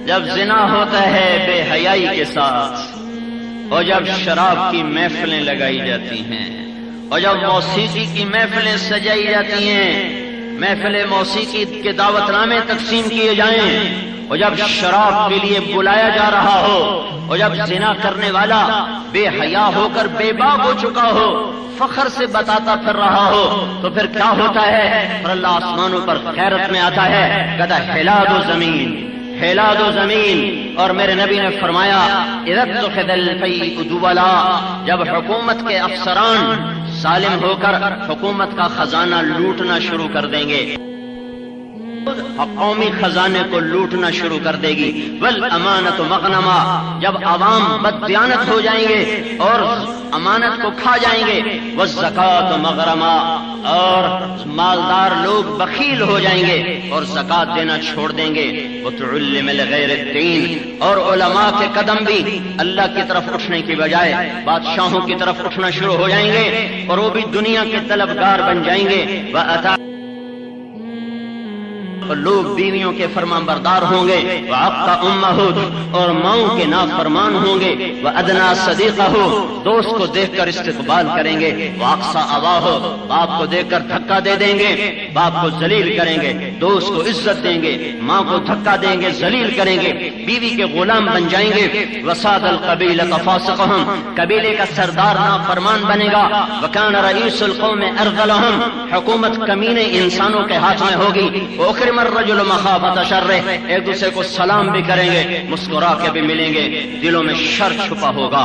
جب زنا ہوتا ہے بے حیائی کے ساتھ، اور جب شراب کی محفلیں لگائی جاتی ہیں، اور جب موسیقی کی محفلیں سجائی جاتی ہیں، محفل موسیقی کے دعوت نامے تقسیم کیے جائیں، اور جب شراب کے لیے بلایا جا رہا ہو، اور جب زنا کرنے والا بے حیا ہو کر بے باک ہو چکا ہو، فخر سے بتاتا پھر رہا ہو، تو پھر کیا ہوتا ہے؟ اور اللہ آسمانوں پر غیرت میں آتا ہے، کہتا ہے ہلا دو زمین، ہلا دو زمین۔ اور میرے نبی نے فرمایا اذا اتخذ الفیء دولا، جب حکومت کے افسران ظالم ہو کر حکومت کا خزانہ لوٹنا شروع کر دیں گے، قومی خزانے کو لوٹنا شروع کر دے گی، والامانۃ مغنما، جب عوام بددیانت ہو جائیں گے اور امانت کو کھا جائیں گے، والزکات مغرما، اور مالدار لوگ بخیل ہو جائیں گے اور زکات دینا چھوڑ دیں گے، وتعلم لغیر الدین، اور علماء کے قدم بھی اللہ کی طرف اٹھنے کی بجائے بادشاہوں کی طرف اٹھنا شروع ہو جائیں گے، اور وہ بھی دنیا کے طلبگار بن جائیں گے، اور لوگ بیویوں کے فرمان بردار ہوں گے، وَعَقَّ أُمَّهُ، اور ماؤں کے نافرمان ہوں گے، وَأَدْنَا صَدِيقَهُ، دوست کو دیکھ کر استقبال کریں گے، وَأَقْصَى أَبَاهُ، باپ کو دیکھ کر دھکا دے دیں گے، باپ کو ذلیل کریں گے، دوست کو عزت دیں گے، ماں کو دھکا دیں گے، ذلیل کریں گے، بیوی کے غلام بن جائیں گے، وَسَادَ الْقَبِيلَةَ فَاسِقَهُمْ، قبیلے کا سردار نافرمان بنے گا، وَكَانَ رَئِيسُ الْقَوْمِ أَرْذَلَهُمْ، حکومت کمینے انسانوں کے ہاتھ میں ہوگی، الرجل مخافۃ شر، ایک دوسرے کو سلام بھی کریں گے، مسکرا کے بھی ملیں گے، دلوں میں شر چھپا ہوگا،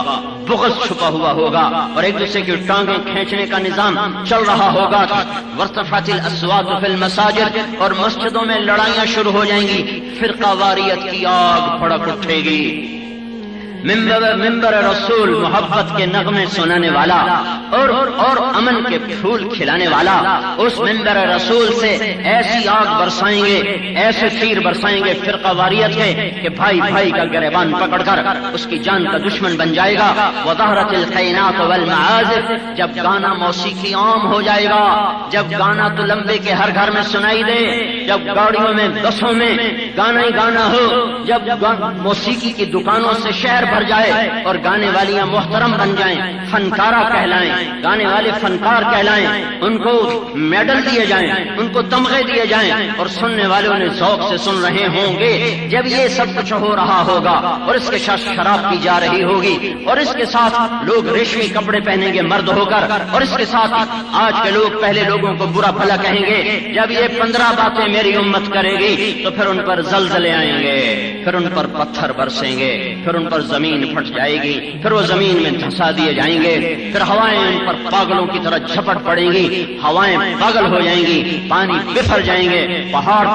بغض چھپا ہوا ہوگا، اور ایک دوسرے کی ٹانگیں کھینچنے کا نظام چل رہا ہوگا، وارتفعت الاصوات فی المساجد، اور مسجدوں میں لڑائیاں شروع ہو جائیں گی، فرقہ واریت کی آگ بھڑک اٹھے گی، منبر رسول محبت کے نغمے سنانے والا اور امن کے پھول کھلانے والا، اس منبر رسول سے ایسی آگ برسائیں گے، ایسے تیر برسائیں گے فرقہ واریت کے کہ بھائی بھائی کا گریبان پکڑ کر اس کی جان کا دشمن بن جائے گا۔ وظہرت القینات والمعازف، جب گانا موسیقی عام ہو جائے گا، جب گانا تو لمبے کے ہر گھر میں سنائی دے، جب گاڑیوں میں بسوں میں گانا ہی گانا ہو، جب موسیقی کی دکانوں سے شہر بھر جائے اور گانے والیاں محترم بن جائیں، فنکارہ کہلائیں، گانے والے فنکار کہلائیں، ان کو میڈل دیے جائیں، ان کو تمغے دیے جائیں اور سننے والوں نے ذوق سے سن رہے ہوں گے۔ جب یہ سب کچھ ہو رہا ہوگا اور اس کے ساتھ شراب پی جا رہی ہوگی اور اس کے ساتھ لوگ ریشمی کپڑے پہنیں گے مرد ہو کر، اور اس کے ساتھ آج کے لوگ پہلے لوگوں کو برا بھلا کہیں گے، جب یہ 15 باتیں میری امت کرے گی تو پھر ان پر زلزلے آئیں گے، پھر ان پر پتھر برسیں گے، پھر ان پر زمین پھٹ جائے گی، پھر وہ زمین میں دھسا دیے جائیں گے، پھر ہوائیں ان پر پاگلوں کی طرح جھپٹ پڑیں گی، ہوائیں پاگل ہو جائیں گی، پانی بفر جائیں گے، پہاڑ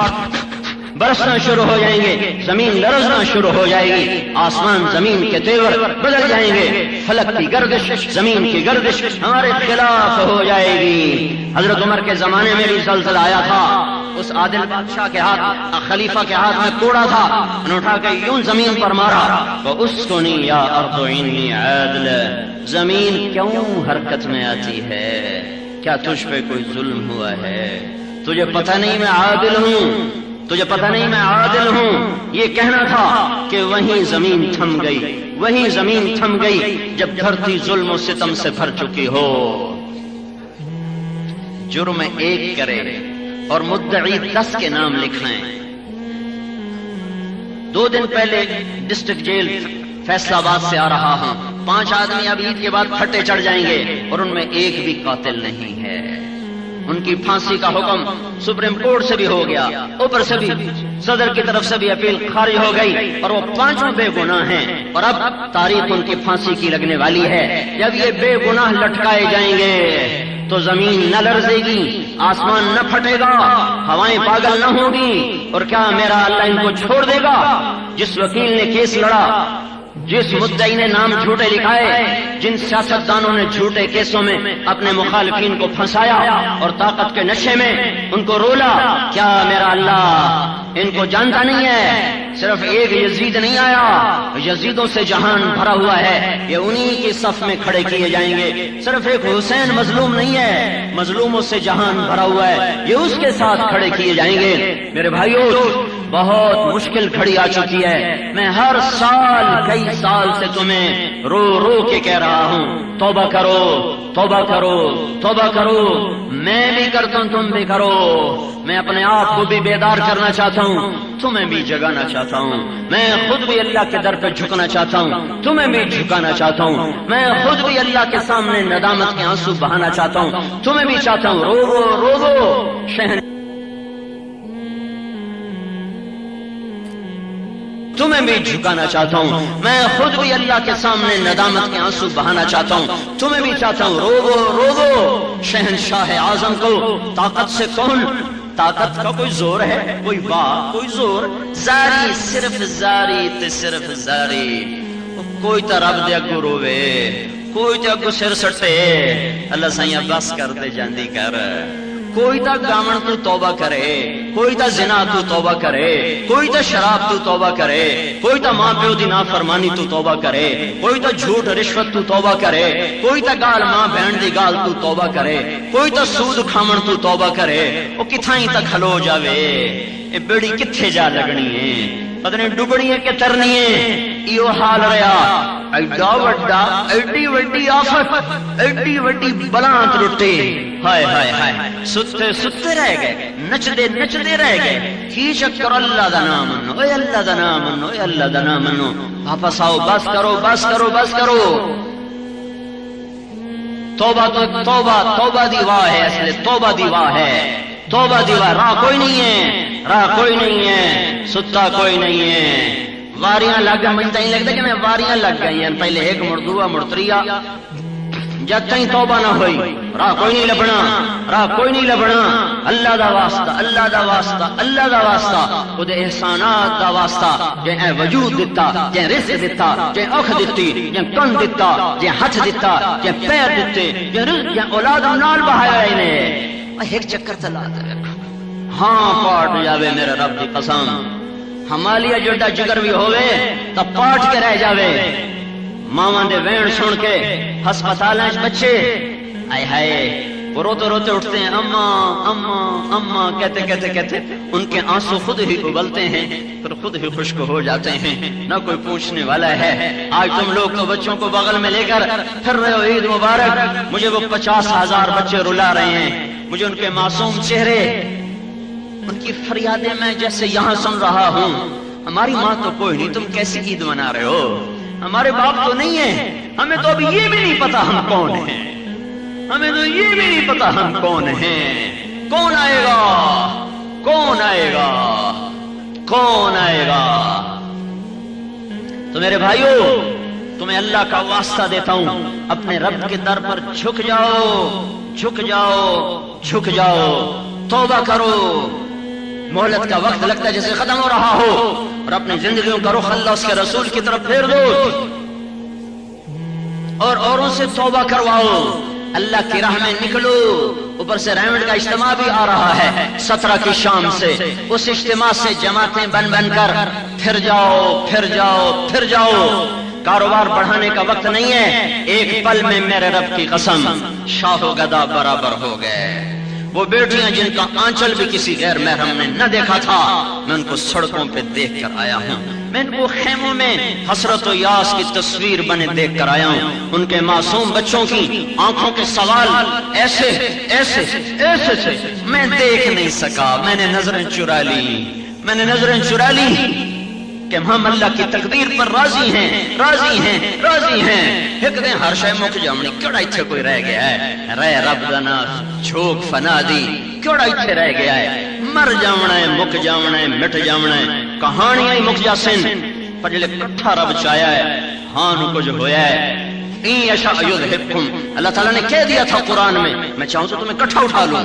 برسنا شروع ہو جائیں گے، زمین لرزنا شروع ہو جائے گی، آسمان زمین کے تیور بدل جائیں گے، فلک کی گردش زمین کی گردش ہمارے خلاف ہو جائے گی۔ حضرت عمر کے زمانے میں بھی زلزلہ آیا تھا، اس عادل بادشاہ کے ہاتھ، خلیفہ کے ہاتھ میں کوڑا تھا، انہوں نے اٹھا کے یوں زمین پر مارا، وَأُسْكُنِي يَا أَرْضُ عِنِّي عَادِلًا، زمین کیوں حرکت میں آتی ہے؟ کیا تجھ پہ کوئی ظلم ہوا ہے؟ تجھے پتہ نہیں میں عادل ہوں، تجھے پتہ نہیں میں عادل ہوں، یہ کہنا تھا کہ وہیں زمین تھم گئی، وہیں زمین تھم گئی جب دھرتی ظلم و ستم سے بھر چکی ہو۔ جرم ایک کرے اور مدعی 10 کے نام لکھائیں۔ 2 دن پہلے ڈسٹرکٹ جیل فیصل آباد سے آ رہا ہوں، 5 آدمی اب عید کے بعد پھٹے چڑھ جائیں گے اور ان میں ایک بھی قاتل نہیں ہے۔ ان کی پھانسی کا حکم سپریم کورٹ سے بھی ہو گیا، اوپر سے بھی صدر کی طرف سے بھی اپیل خارج ہو گئی اور وہ 5 بے گناہ ہیں اور اب تاریخ ان کی پھانسی کی لگنے والی ہے۔ جب یہ بے گناہ لٹکائے جائیں گے تو زمین نہ لرزے گی، آسمان نہ پھٹے گا، ہوائیں پاگل نہ ہوگی، اور کیا میرا اللہ ان کو چھوڑ دے گا؟ جس وکیل نے کیس لڑا، جس مدعی نے نام جھوٹے لکھائے، جن سیاستدانوں نے جھوٹے کیسوں میں اپنے مخالفین کو پھنسایا اور طاقت کے نشے میں ان کو رولا، کیا میرا اللہ ان کو جانتا نہیں ہے؟ صرف ایک یزید نہیں آیا، یزیدوں سے جہان بھرا ہوا ہے، یہ انہی کے صف میں کھڑے کیے جائیں گے۔ صرف ایک حسین مظلوم نہیں ہے، مظلوموں سے جہان بھرا ہوا ہے، یہ اس کے ساتھ کھڑے کیے جائیں گے۔ میرے بھائیو، بہت مشکل گھڑی آ چکی ہے، میں ہر سال کئی سال سے تمہیں رو رو کے کہہ رہا ہوں، توبہ کرو، توبہ کرو، توبہ کرو، میں بھی کرتا ہوں، تم بھی کرو۔ میں اپنے آپ کو بھی بیدار کرنا چاہتا ہوں، تمہیں بھی جگانا چاہتا ہوں، میں خود بھی اللہ کے در پہ جھکنا چاہتا ہوں، تمہیں بھی جھکانا چاہتا ہوں، میں خود بھی اللہ کے سامنے ندامت کے آنسو بہانا چاہتا ہوں، تمہیں بھی چاہتا ہوں روو روو شہن، تمہیں بھی جھکانا چاہتا ہوں، میں خود بھی اللہ کے سامنے ندامت کے آنسو بہانا چاہتا ہوں، تمہیں بھی چاہتا ہوں روو روو شہنشاہ اعظم کو طاقت سے کون، طاقت کا کوئی زور ہے، کوئی بات، کوئی زور، زاری صرف زاری تے صرف زاری، کوئی تا رب دے اگوں روے، کوئی تے اگوں سر سٹے، اللہ سائیں بس کر دے جاندی کر، کوئی تا گامن تو توبہ کرے، کوئی تا زنا تو توبہ کرے، کوئی تا شراب تو توبہ کرے، کوئی تا ماں پیو دی نافرمانی تو توبہ کرے، کوئی تا جھوٹ رشوت تو توبہ کرے، کوئی تا گال ماں بہن دی گال تو توبہ کرے، کوئی تا سود کھامن تو توبہ کرے، او کتھائیں تک کھلو جاوے، اے بیڑی کتھے جا لگنی ہے، پتہ نہیں ڈبڑی ہے کہ ترنی ہے، ایو حال رہا، ایڈا وڈا، ایڈی وڈی آفت، ایڈی وڈی بلانت لٹے، ہائے ہائے ہائے، ستے ستے رہ گئے، نچدے نچدے رہ گئے، کی چکر اللہ دا نام منو، اے اللہ دا نام منو، اے اللہ دا نام منو، واپس آؤ، بس کرو بس کرو بس کرو، توبہ تو توبہ، توبہ دی واہ ہے، اصل توبہ دی واہ ہے، توبہ دی واہ، راہ کوئی نہیں ہے، راہ کوئی نہیں ہے، ستا کوئی نہیں ہے، واریاں لگ گئیں، مجھے نہیں لگتا کہ میں واریاں لگ گئی ہیں، پہلے ایک مردوہ مرتریہ جب تک توبہ نہ ہوئی راہ کوئی نہیں لبنا، راہ کوئی نہیں لبنا۔ اللہ دا واسطہ، اللہ دا واسطہ، اللہ دا واسطہ، خود احسانات دا واسطہ، جے وجود دتا، جے رزق دتا، جے اکھ دتی، جے کن دتا، جے ہاتھ دتا، جے پیر دتے، جے رزق، جے اولاد نال بہایا انہیں ایک چکر چلا دے۔ ہاں پاٹ جاوے میرے رب دی قسم، ہمالیہ جڑا جگر بھی ہوئے تو پاٹ کے رہ جاوے۔ ماواں دے وین سن کے ہسپتالاں وچ بچے آئے ہائے وہ روتے روتے اٹھتے ہیں، اماں اماں اماں کہتے کہتے کہتے ان کے آنسو خود ہی ابلتے ہیں، پھر خود ہی خشک ہو جاتے ہیں، نہ کوئی پوچھنے والا ہے۔ آج تم لوگ تو بچوں کو بغل میں لے کر پھر رہے ہو، عید مبارک۔ مجھے وہ 50,000 بچے رلا رہے ہیں، مجھے ان کے معصوم چہرے، ان کی فریادیں میں جیسے یہاں سن رہا ہوں۔ ہماری ماں تو کوئی نہیں، تم کیسی عید منا رہے ہو؟ ہمارے باپ تو نہیں ہیں، ہمیں تو ابھی یہ بھی نہیں پتا ہم کون ہیں، ہمیں تو یہ بھی نہیں پتا ہم کون ہیں۔ کون آئے گا؟ کون آئے گا؟ کون آئے گا؟ تو میرے بھائیو، تمہیں اللہ کا واسطہ دیتا ہوں، اپنے رب کے در پر جھک جاؤ، جھک جاؤ، جھک جاؤ، توبہ کرو۔ مہلت کا وقت لگتا ہے جیسے ختم ہو رہا ہو، اور اپنی زندگیوں کا رخ اللہ اس کے رسول کی طرف پھیر دو، اور اوروں سے توبہ کرواؤ، اللہ کی راہ میں نکلو۔ اوپر سے رحمت کا اجتماع بھی آ رہا ہے 17 کی شام سے، اس اجتماع سے جماعتیں بن بن کر پھر جاؤ، پھر جاؤ، پھر جاؤ۔ کاروبار بڑھانے کا وقت نہیں ہے، ایک پل میں میرے رب کی قسم شاہ و گدا برابر ہو گئے۔ وہ بیٹیاں جن کا آنچل بھی کسی غیر محرم نے نہ دیکھا تھا، میں ان کو سڑکوں پہ دیکھ کر آیا ہوں، میں ان کو خیموں میں حسرت و یاس کی تصویر بنے دیکھ کر آیا ہوں۔ ان کے معصوم بچوں کی آنکھوں کے سوال ایسے ایسے ایسے سے میں دیکھ نہیں سکا، میں نے نظریں چرا لی، میں نے نظریں چرا لی کہ ہم اللہ کی تقدیر پر راضی ہیں، راضی ہیں، راضی ہیں۔ ایک دن ہر شے مک جامنی، کیڑا ایتھے کوئی رہ گیا ہے؟ رہ رب دا نا چھوک فنا دی، کیڑا ایتھے رہ گیا ہے؟ مر جاونا ہے، مک جاونا ہے، مٹ جاونا ہے، کہانیاں ہی مک جاسن، پر جلے کٹھا رب چایا ہے، ہاں نو کچھ ہویا ہے۔ این یشاء یذھبکم، اللہ تعالیٰ نے کہہ دیا تھا قرآن میں چاہوں تو تمہیں کٹھا اٹھا لوں۔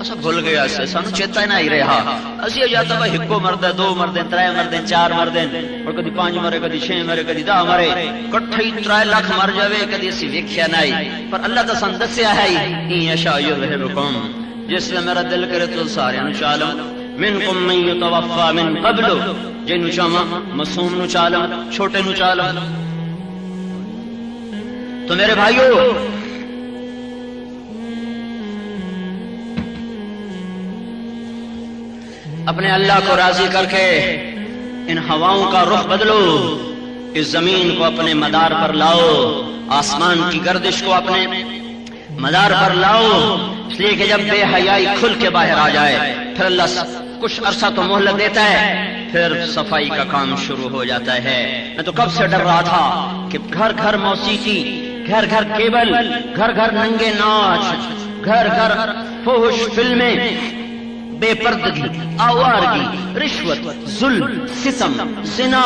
اسا بھول گیا سے سانو چیتا ہی نہیں رہا، اسی جاتا بھائی ہکو مرد ہے، 2 مرد ہیں، 3 مرد ہیں، 4 مرد ہیں، اور کدی 5 مرے، کدی 6 مرے، کدی 10 مرے، کٹھے 3 لاکھ مر جاوے، کدی اسی ویکھیا نہیں، پر اللہ تعالیٰ نے دسیا ہے ان یشاء یذھبکم، جس میں میرا دل کرے تو سارے نو چالوں، منکم من یتوفا من قبل، جنو چاہاں معصوم نو چالوں، چھوٹے نو چالوں۔ تو میرے بھائیو، اپنے اللہ کو راضی کر کے ان ہواؤں کا رخ بدلو، اس زمین کو اپنے مدار پر لاؤ، آسمان کی گردش کو اپنے مدار پر لاؤ، اس لیے کہ جب بے حیائی کھل کے باہر آ جائے پھر اللہ کچھ عرصہ تو مہلت دیتا ہے، پھر صفائی کا کام شروع ہو جاتا ہے۔ میں تو کب سے ڈر رہا تھا کہ گھر گھر موسیقی، گھر گھر کیبل، گھر گھر ننگے ناچ، گھر گھر فحش فلمیں، بے پردگی، آوارگی، رشوت، ظلم، ستم، زنا،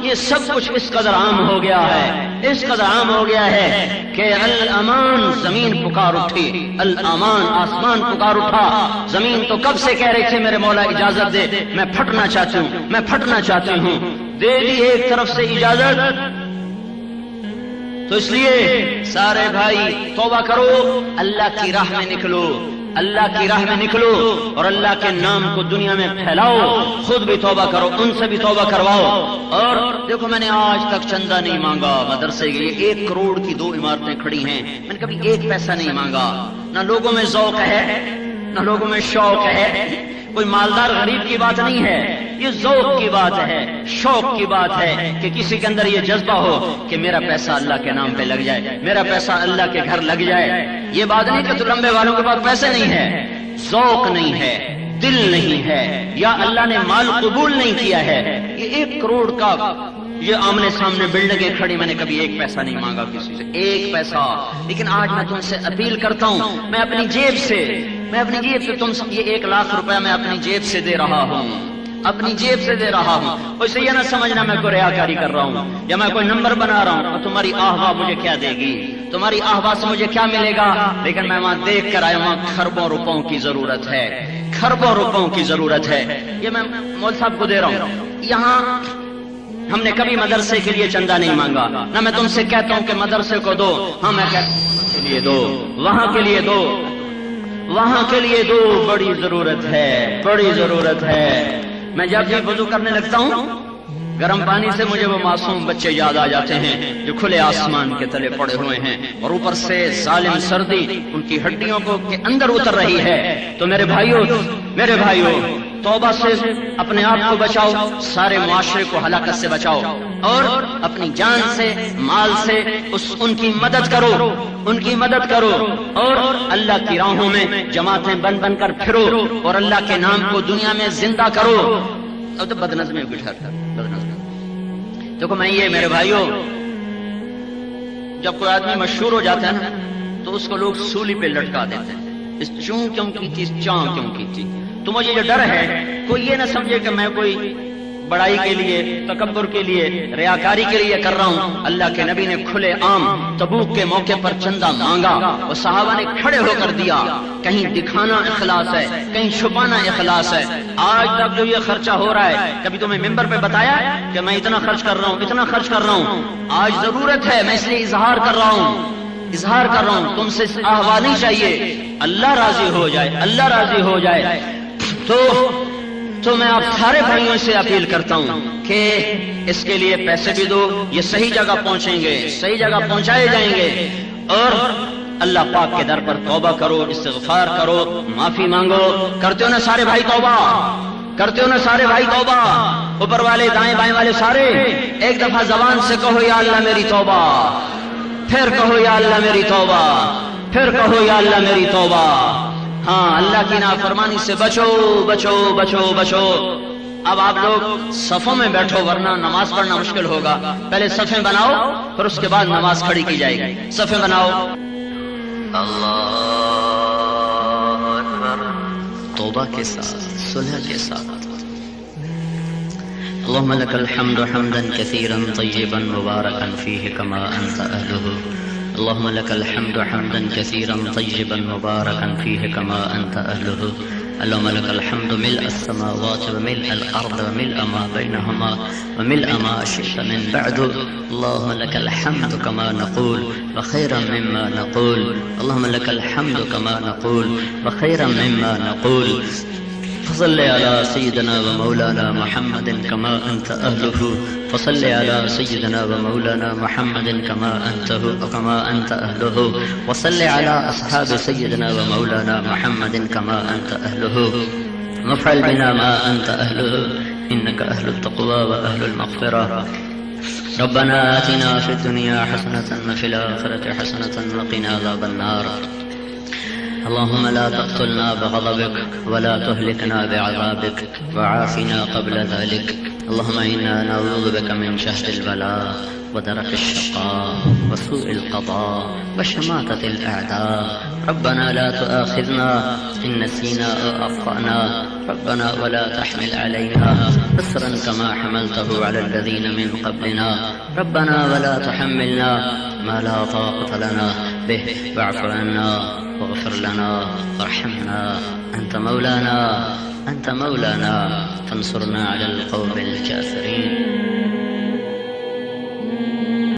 یہ سب کچھ اس قدر عام ہو گیا ہے، اس قدر عام ہو گیا ہے کہ الامان زمین پکار اٹھی، الامان آسمان پکار اٹھا۔ زمین تو کب سے کہہ رہی تھی میرے مولا اجازت دے، میں پھٹنا چاہتی ہوں، میں پھٹنا چاہتی ہوں، دے دی ایک طرف سے اجازت۔ تو اس لیے سارے بھائی توبہ کرو، اللہ کی راہ میں نکلو، اللہ کی راہ میں نکلو، اور اللہ کے نام کو دنیا میں پھیلاؤ، خود بھی توبہ کرو، ان سے بھی توبہ کرواؤ۔ اور دیکھو میں نے آج تک چندہ نہیں مانگا مدرسے کے لیے، 1 کروڑ کی 2 عمارتیں کھڑی ہیں، میں نے کبھی 1 پیسہ نہیں مانگا، نہ لوگوں میں ذوق ہے، نہ لوگوں میں شوق ہے، کوئی مالدار غریب کی بات نہیں ہے، یہ ذوق کی بات ہے، شوق کی بات ہے کہ کسی کے اندر یہ جذبہ ہو کہ میرا پیسہ اللہ کے نام پہ لگ جائے، میرا پیسہ اللہ کے گھر لگ جائے۔ یہ بات نہیں کہ تو لمبے والوں کے پاس پیسے نہیں ہے، ذوق نہیں ہے، دل نہیں ہے، یا اللہ نے مال قبول نہیں کیا ہے۔ یہ 1 کروڑ کا یہ آمنے سامنے بلڈنگیں کھڑی، میں نے کبھی 1 پیسہ نہیں مانگا کسی سے، 1 پیسہ۔ لیکن آج میں تم سے اپیل کرتا ہوں، میں اپنی جیب سے تم سے یہ 1 لاکھ روپے میں اپنی جیب سے دے رہا ہوں، اپنی جیب سے دے رہا ہوں۔ اسے یہ نہ سمجھنا میں کوئی ریاکاری کر رہا ہوں یا میں کوئی نمبر بنا رہا ہوں اور تمہاری آہ واہ مجھے کیا دے گی۔ تمہاری آہوا سے مجھے کیا ملے گا، لیکن میں وہاں دیکھ کر آیا وہاں کھربوں روپوں کی ضرورت ہے، کھربوں روپوں کی ضرورت ہے۔ یہ میں مول صاحب کو دے رہا ہوں۔ یہاں ہم نے کبھی مدرسے کے لیے چندہ نہیں مانگا، نہ میں تم سے کہتا ہوں کہ مدرسے کو دو، ہاں میں کہتا ہوں کے لیے دو، وہاں کے لیے دو، وہاں کے لیے دو، بڑی ضرورت ہے، بڑی ضرورت ہے۔ میں جب بھی وضو کرنے لگتا ہوں گرم پانی سے مجھے وہ معصوم بچے یاد آ جاتے ہیں جو کھلے آسمان کے تلے پڑے ہوئے ہیں اور اوپر سے ظالم سردی ان کی ہڈیوں کو کے اندر اتر رہی ہے۔ تو میرے بھائیوں توبہ سے اپنے آپ کو بچاؤ، سارے معاشرے کو ہلاکت سے بچاؤ، اور اپنی جان سے مال سے ان کی مدد کرو، ان کی مدد کرو، اور اللہ کی راہوں میں جماعتیں بن بن کر پھرو اور اللہ کے نام کو دنیا میں زندہ کرو۔ اب تو بدنظمی کچھ ہر دیکھو میں یہ میرے بھائیوں، جب کوئی آدمی مشہور ہو جاتا ہے نا تو اس کو لوگ سولی پہ لٹکا دیتے ہیں، اس چوں کیوں کی تھی، چاں کیوں کی تھی۔ تو مجھے جو ڈر ہے کوئی یہ نہ سمجھے کہ میں کوئی بڑائی کے لیے، تکبر کے لیے، ریاکاری کے لیے کر رہا ہوں۔ اللہ کے نبی نے کھلے عام تبوک کے موقع پر چندہ مانگا، وہ صحابہ نے کھڑے ہو کر دیا۔ کہیں دکھانا اخلاص ہے، کہیں چھپانا اخلاص ہے۔ آج تک جو یہ خرچہ ہو رہا ہے، کبھی تمہیں ممبر پہ بتایا کہ میں اتنا خرچ کر رہا ہوں، اتنا خرچ کر رہا ہوں؟ آج ضرورت ہے، میں اس لیے اظہار کر رہا ہوں، اظہار کر رہا ہوں۔ تم سے آہوا نہیں چاہیے، اللہ راضی ہو جائے، اللہ راضی ہو جائے۔ تو میں آپ سارے بھائیوں سے اپیل کرتا ہوں کہ اس کے لیے پیسے بھی دو، یہ صحیح جگہ پہنچیں گے، صحیح جگہ پہنچائے جائیں گے، اور اللہ پاک کے در پر توبہ کرو، استغفار کرو، معافی مانگو۔ کرتے ہو نا سارے بھائی توبہ؟ کرتے ہو نا سارے بھائی توبہ؟ اوپر والے دائیں بائیں والے سارے ایک دفعہ زبان سے کہو یا اللہ میری توبہ، پھر کہو یا اللہ میری توبہ، پھر کہو یا اللہ میری توبہ۔ ہاں، اللہ کی نافرمانی سے بچو بچو بچو بچو۔ اب آپ لوگ صفوں میں بیٹھو ورنہ نماز پڑھنا مشکل ہوگا۔ پہلے صفیں بناؤ پھر اس کے بعد نماز کھڑی کی جائے گی۔ صفیں بناؤ۔ اللہ اکبر، توبہ کے ساتھ، صلح کے ساتھ۔ اللهم لك الحمد حمدا كثيرا طيبا مباركا فيه كما أنت أهله. اللهم لك الحمد حمدا كثيرا طيبا مباركا فيه كما أنت أهله. اللهم لك الحمد ملء السماوات وملء الأرض وملء ما بينهما وملء ما شئت من بعد. اللهم لك الحمد كما نقول وخيرا مما نقول. اللهم لك الحمد كما نقول وخيرا مما نقول. فصل على سيدنا ومولانا محمد كما أنت أهله. فصل على سيدنا ومولانا محمد كما أنت أهله. وصل على أصحاب سيدنا ومولانا محمد كما أنت أهله. وافعل بنا ما أنت أهله إنك أهل التقوى وأهل المغفرة. ربنا آتنا في الدنيا حسنة وفي الآخرة حسنة وقنا عذاب النار. اللهم لا تقتلنا بغضبك ولا تهلكنا بعذابك وعافنا قبل ذلك. اللهم إنا نعوذ بك من شهد البلاء ودرك الشقاء وسوء القضاء وشماتة الأعداء. ربنا لا تؤاخذنا إن نسينا أو أخطأنا. ربنا ولا تحمل علينا إصرا كما حملته على الذين من قبلنا. ربنا ولا تحملنا ما لا طاقة لنا به. واعف عنا واغفر لنا وارحمنا. أنت مولانا فانصرنا على القوم الكافرين.